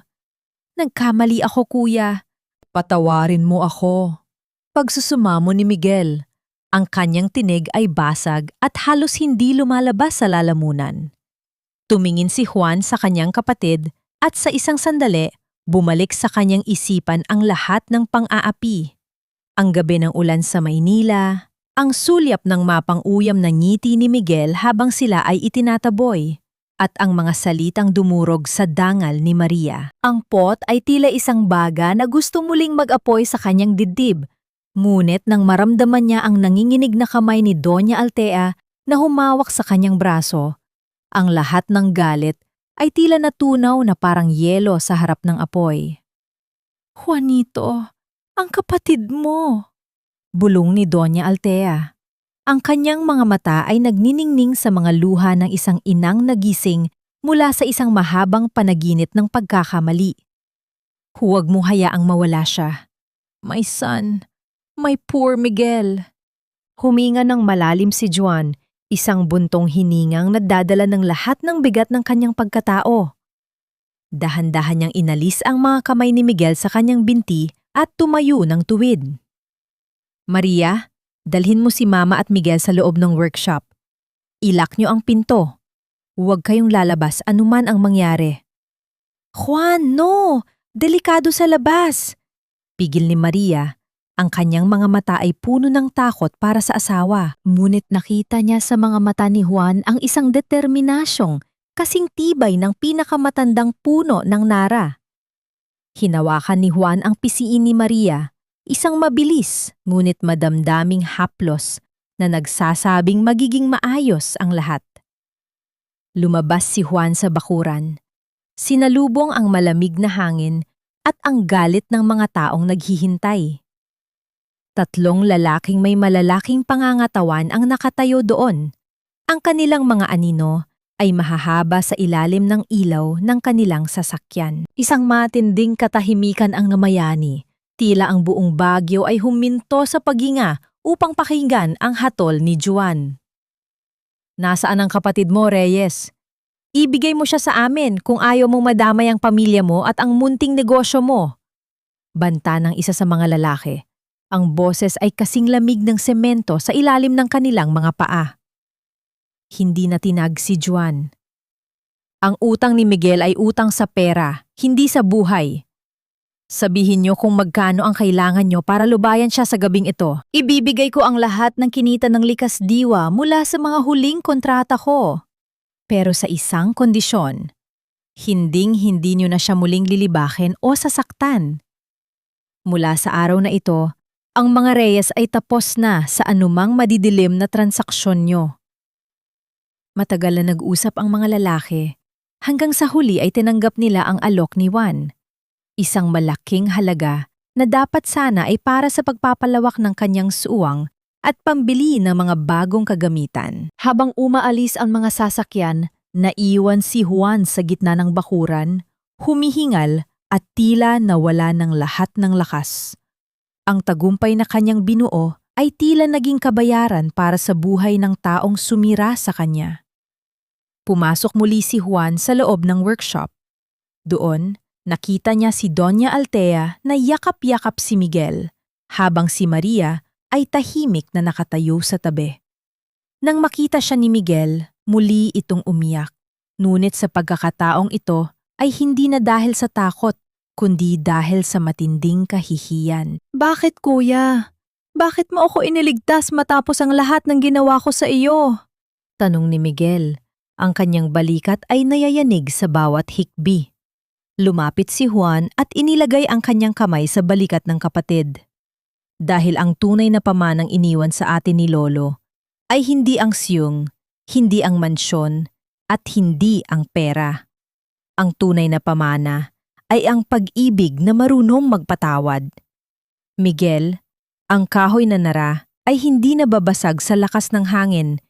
Nagkamali ako, kuya. Patawarin mo ako. Pagsusumamo ni Miguel. Ang kanyang tinig ay basag at halos hindi lumalabas sa lalamunan. Tumingin si Juan sa kanyang kapatid at sa isang sandali, bumalik sa kanyang isipan ang lahat ng pang-aapi. Ang gabi ng ulan sa Maynila, ang sulyap ng mapang-uyam na ngiti ni Miguel habang sila ay itinataboy, at ang mga salitang dumurog sa dangal ni Maria. Ang pot ay tila isang baga na gusto muling mag-apoy sa kanyang dibdib. Ngunit nang maramdaman niya ang nanginginig na kamay ni Doña Altea na humawak sa kanyang braso, ang lahat ng galit ay tila natunaw na parang yelo sa harap ng apoy. Juanito, ang kapatid mo! Bulong ni Doña Altea. Ang kanyang mga mata ay nagniningning sa mga luha ng isang inang nagising mula sa isang mahabang panaginip ng pagkakamali. Huwag mo hayaang mawala siya. My son, my poor Miguel. Huminga ng malalim si Juan, isang buntong hiningang nadadala ng lahat ng bigat ng kanyang pagkatao. Dahan-dahan niyang inalis ang mga kamay ni Miguel sa kanyang binti at tumayo ng tuwid. Maria, dalhin mo si Mama at Miguel sa loob ng workshop. Ilak niyo ang pinto. Huwag kayong lalabas anuman ang mangyari. Juan, no! Delikado sa labas! Pigil ni Maria. Ang kanyang mga mata ay puno ng takot para sa asawa. Ngunit nakita niya sa mga mata ni Juan ang isang determinasyong kasing tibay ng pinakamatandang puno ng Nara. Hinawakan ni Juan ang pisiin ni Maria, isang mabilis ngunit madamdaming haplos na nagsasabing magiging maayos ang lahat. Lumabas si Juan sa bakuran. Sinalubong ang malamig na hangin at ang galit ng mga taong naghihintay. Tatlong lalaking may malalaking pangangatawan ang nakatayo doon. Ang kanilang mga anino ay mahahaba sa ilalim ng ilaw ng kanilang sasakyan. Isang matinding katahimikan ang namayani. Tila ang buong Baguio ay huminto sa paghinga upang pakinggan ang hatol ni Juan. Nasaan ang kapatid mo, Reyes? Ibigay mo siya sa amin kung ayaw mong madamay ang pamilya mo at ang munting negosyo mo. Banta ng isa sa mga lalaki. Ang boses ay kasing lamig ng semento sa ilalim ng kanilang mga paa. Hindi na tinag si Juan. Ang utang ni Miguel ay utang sa pera, hindi sa buhay. Sabihin niyo kung magkano ang kailangan niyo para lubayan siya sa gabing ito. Ibibigay ko ang lahat ng kinita ng likas diwa mula sa mga huling kontrata ko. Pero sa isang kondisyon, hindi niyo na siya muling lilibakin o sasaktan. Mula sa araw na ito, ang mga Reyes ay tapos na sa anumang madidilim na transaksyon niyo. Matagal na nag-usap ang mga lalaki, hanggang sa huli ay tinanggap nila ang alok ni Juan. Isang malaking halaga na dapat sana ay para sa pagpapalawak ng kanyang suwang at pambili ng mga bagong kagamitan. Habang umaalis ang mga sasakyan, naiwan si Juan sa gitna ng bakuran, humihingal at tila nawala ng lahat ng lakas. Ang tagumpay na kanyang binuo ay tila naging kabayaran para sa buhay ng taong sumira sa kanya. Pumasok muli si Juan sa loob ng workshop. Doon, nakita niya si Doña Altea na yakap-yakap si Miguel, habang si Maria ay tahimik na nakatayo sa tabi. Nang makita siya ni Miguel, muli itong umiyak. Ngunit sa pagkakataong ito ay hindi na dahil sa takot, kundi dahil sa matinding kahihiyan. Bakit kuya? Bakit mo ako iniligtas matapos ang lahat ng ginawa ko sa iyo? Tanong ni Miguel. Ang kanyang balikat ay nayayanig sa bawat hikbi. Lumapit si Juan at inilagay ang kanyang kamay sa balikat ng kapatid. Dahil ang tunay na pamanang iniwan sa atin ni Lolo ay hindi ang siyong, hindi ang mansyon, at hindi ang pera. Ang tunay na pamana ay ang pag-ibig na marunong magpatawad. Miguel, ang kahoy na nara ay hindi nababasag sa lakas ng hangin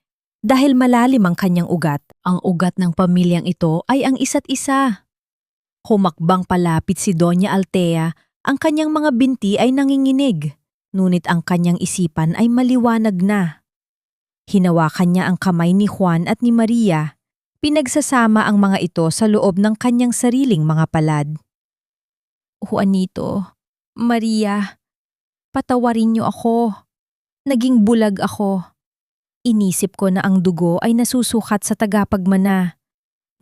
dahil malalim ang kanyang ugat. Ang ugat ng pamilyang ito ay ang isa't isa. Humakbang palapit si Doña Altea, ang kanyang mga binti ay nanginginig, ngunit ang kanyang isipan ay maliwanag na. Hinawakan niya ang kamay ni Juan at ni Maria, pinagsasama ang mga ito sa loob ng kanyang sariling mga palad. Juanito, Maria, patawarin niyo ako. Naging bulag ako. Inisip ko na ang dugo ay nasusukat sa tagapagmana.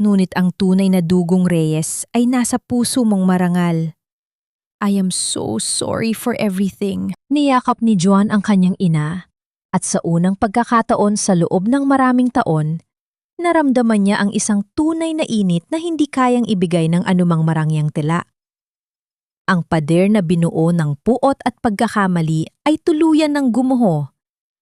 Ngunit ang tunay na dugong Reyes ay nasa puso mong marangal. I am so sorry for everything. Niyakap ni Juan ang kanyang ina, at sa unang pagkakataon sa loob ng maraming taon, naramdaman niya ang isang tunay na init na hindi kayang ibigay ng anumang marangyang tila. Ang pader na binuo ng puot at pagkakamali ay tuluyan ng gumuho.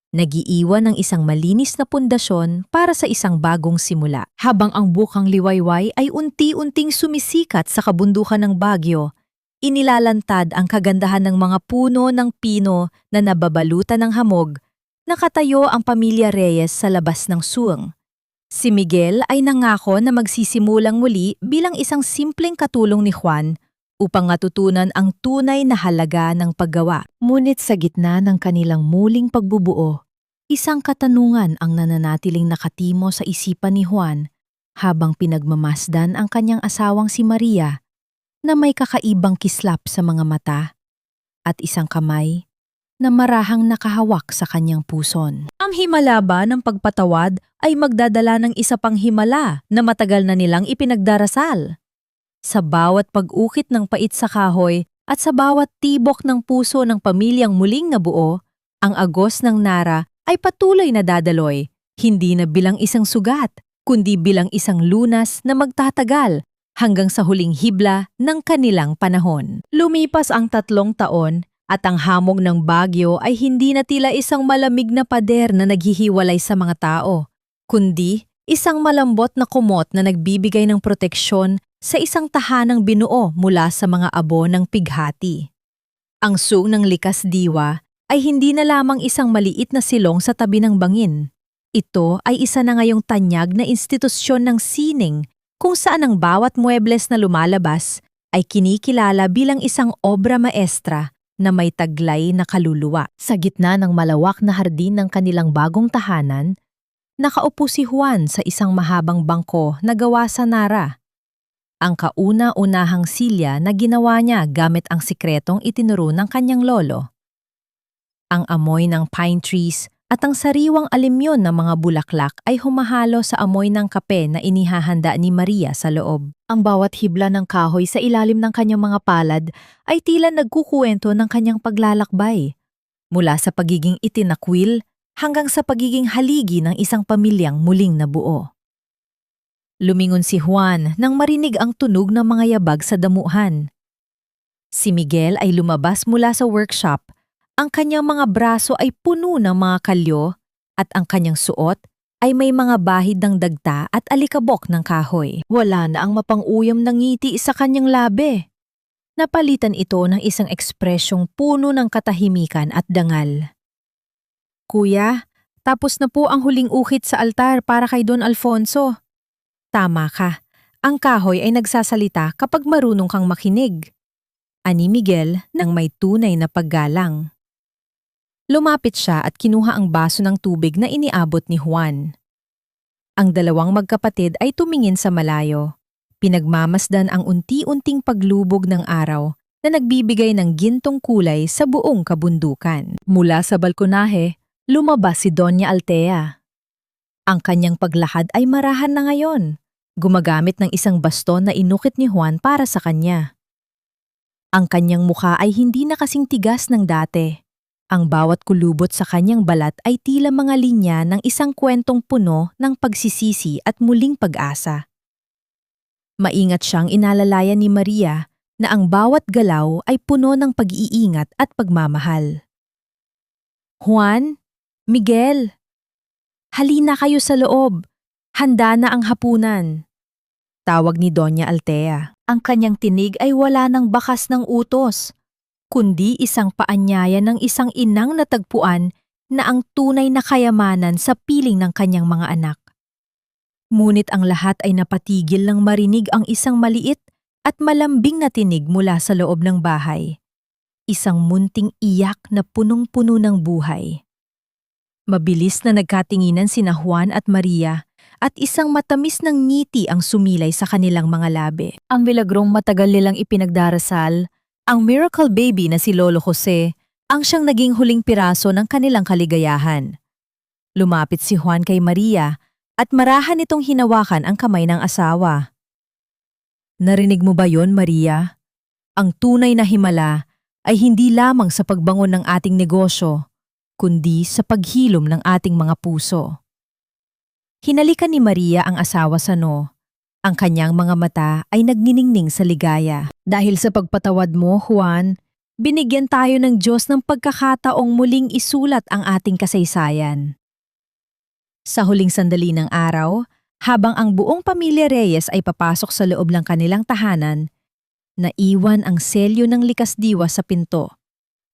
Nagiiwan ng isang malinis na pundasyon para sa isang bagong simula. Habang ang bukang liwayway ay unti-unting sumisikat sa kabundukan ng Baguio, inilalantad ang kagandahan ng mga puno ng pino na nababalutan ng hamog, nakatayo ang pamilya Reyes sa labas ng suwang. Si Miguel ay nangako na magsisimulang muli bilang isang simpleng katulong ni Juan upang matutunan ang tunay na halaga ng paggawa. Ngunit sa gitna ng kanilang muling pagbubuo, isang katanungan ang nananatiling nakatimo sa isipan ni Juan habang pinagmamasdan ang kanyang asawang si Maria na may kakaibang kislap sa mga mata at isang kamay na marahang nakahawak sa kanyang puson. Ang himala ba ng pagpatawad ay magdadala ng isa pang himala na matagal na nilang ipinagdarasal? Sa bawat pag-ukit ng pait sa kahoy at sa bawat tibok ng puso ng pamilyang muling nabuo, ang agos ng Nara ay patuloy na dadaloy, hindi na bilang isang sugat, kundi bilang isang lunas na magtatagal hanggang sa huling hibla ng kanilang panahon. Lumipas ang 3 taon at ang hamog ng Baguio ay hindi na tila isang malamig na pader na naghihiwalay sa mga tao, kundi isang malambot na kumot na nagbibigay ng proteksyon sa isang tahanang binuo mula sa mga abo ng pighati. Ang sung ng likas diwa ay hindi na lamang isang maliit na silong sa tabi ng bangin. Ito ay isa na ngayong tanyag na institusyon ng sining kung saan ang bawat muebles na lumalabas ay kinikilala bilang isang obra maestra na may taglay na kaluluwa. Sa gitna ng malawak na hardin ng kanilang bagong tahanan, Nakaupo si Juan sa isang mahabang bangko na gawa sa nara. Ang kauna-unahang silya na ginawa niya gamit ang sikretong itinuro ng kanyang lolo. Ang amoy ng pine trees at ang sariwang alimyon ng mga bulaklak ay humahalo sa amoy ng kape na inihahanda ni Maria sa loob. Ang bawat hibla ng kahoy sa ilalim ng kanyang mga palad ay tila nagkukuwento ng kanyang paglalakbay. Mula sa pagiging itinakwil hanggang sa pagiging haligi ng isang pamilyang muling nabuo. Lumingon si Juan nang marinig ang tunog ng mga yabag sa damuhan. Si Miguel ay lumabas mula sa workshop. Ang kanyang mga braso ay puno ng mga kalyo at ang kanyang suot ay may mga bahid ng dagta at alikabok ng kahoy. Wala na ang mapang-uyam na ngiti sa kanyang labi. Napalitan ito ng isang ekspresyong puno ng katahimikan at dangal. Kuya, tapos na po ang huling ukit sa altar para kay Don Alfonso. Tama ka, ang kahoy ay nagsasalita kapag marunong kang makinig. Ani Miguel nang may tunay na paggalang. Lumapit siya at kinuha ang baso ng tubig na iniabot ni Juan. Ang dalawang magkapatid ay tumingin sa malayo. Pinagmamasdan ang unti-unting paglubog ng araw na nagbibigay ng gintong kulay sa buong kabundukan. Mula sa balkonahe, lumabas si Doña Altea. Ang kanyang paglakad ay marahan na ngayon, gumagamit ng isang baston na inukit ni Juan para sa kanya. Ang kanyang mukha ay hindi na kasing tigas ng dati. Ang bawat kulubot sa kanyang balat ay tila mga linya ng isang kwentong puno ng pagsisisi at muling pag-asa. Maingat siyang inalalayan ni Maria na ang bawat galaw ay puno ng pag-iingat at pagmamahal. Juan, Miguel, halina kayo sa loob. Handa na ang hapunan. Tawag ni Doña Altea. Ang kanyang tinig ay wala ng bakas ng utos, kundi isang paanyaya ng isang inang natagpuan na ang tunay na kayamanan sa piling ng kanyang mga anak. Ngunit ang lahat ay napatigil nang marinig ang isang maliit at malambing na tinig mula sa loob ng bahay. Isang munting iyak na punong-puno ng buhay. Mabilis na nagkatinginan sina Juan at Maria at isang matamis ng ngiti ang sumilay sa kanilang mga labi. Ang milagrong matagal nilang ipinagdarasal, ang miracle baby na si Lolo Jose, ang siyang naging huling piraso ng kanilang kaligayahan. Lumapit si Juan kay Maria at marahan nitong hinawakan ang kamay ng asawa. Narinig mo ba yon, Maria? Ang tunay na himala ay hindi lamang sa pagbangon ng ating negosyo, kundi sa paghilom ng ating mga puso. Hinalikan ni Maria ang asawa sa no. Ang kanyang mga mata ay nagniningning sa ligaya. Dahil sa pagpatawad mo, Juan, binigyan tayo ng Diyos ng pagkakataong muling isulat ang ating kasaysayan. Sa huling sandali ng araw, habang ang buong pamilya Reyes ay papasok sa loob ng kanilang tahanan, naiwan ang selyo ng likas diwa sa pinto.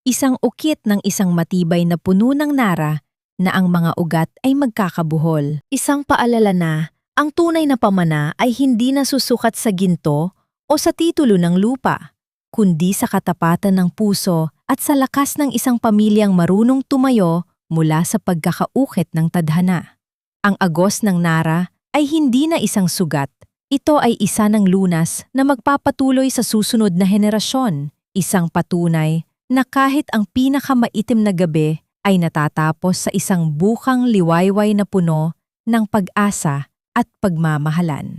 Isang ukit ng isang matibay na puno ng nara na ang mga ugat ay magkakabuhol. Isang paalala na ang tunay na pamana ay hindi nasusukat sa ginto o sa titulo ng lupa, kundi sa katapatan ng puso at sa lakas ng isang pamilyang marunong tumayo mula sa pagkakaukit ng tadhana. Ang agos ng nara ay hindi na isang sugat. Ito ay isa ng lunas na magpapatuloy sa susunod na henerasyon, isang patunay na kahit ang pinakamaitim na gabi ay natatapos sa isang bukang liwayway na puno ng pag-asa at pagmamahalan.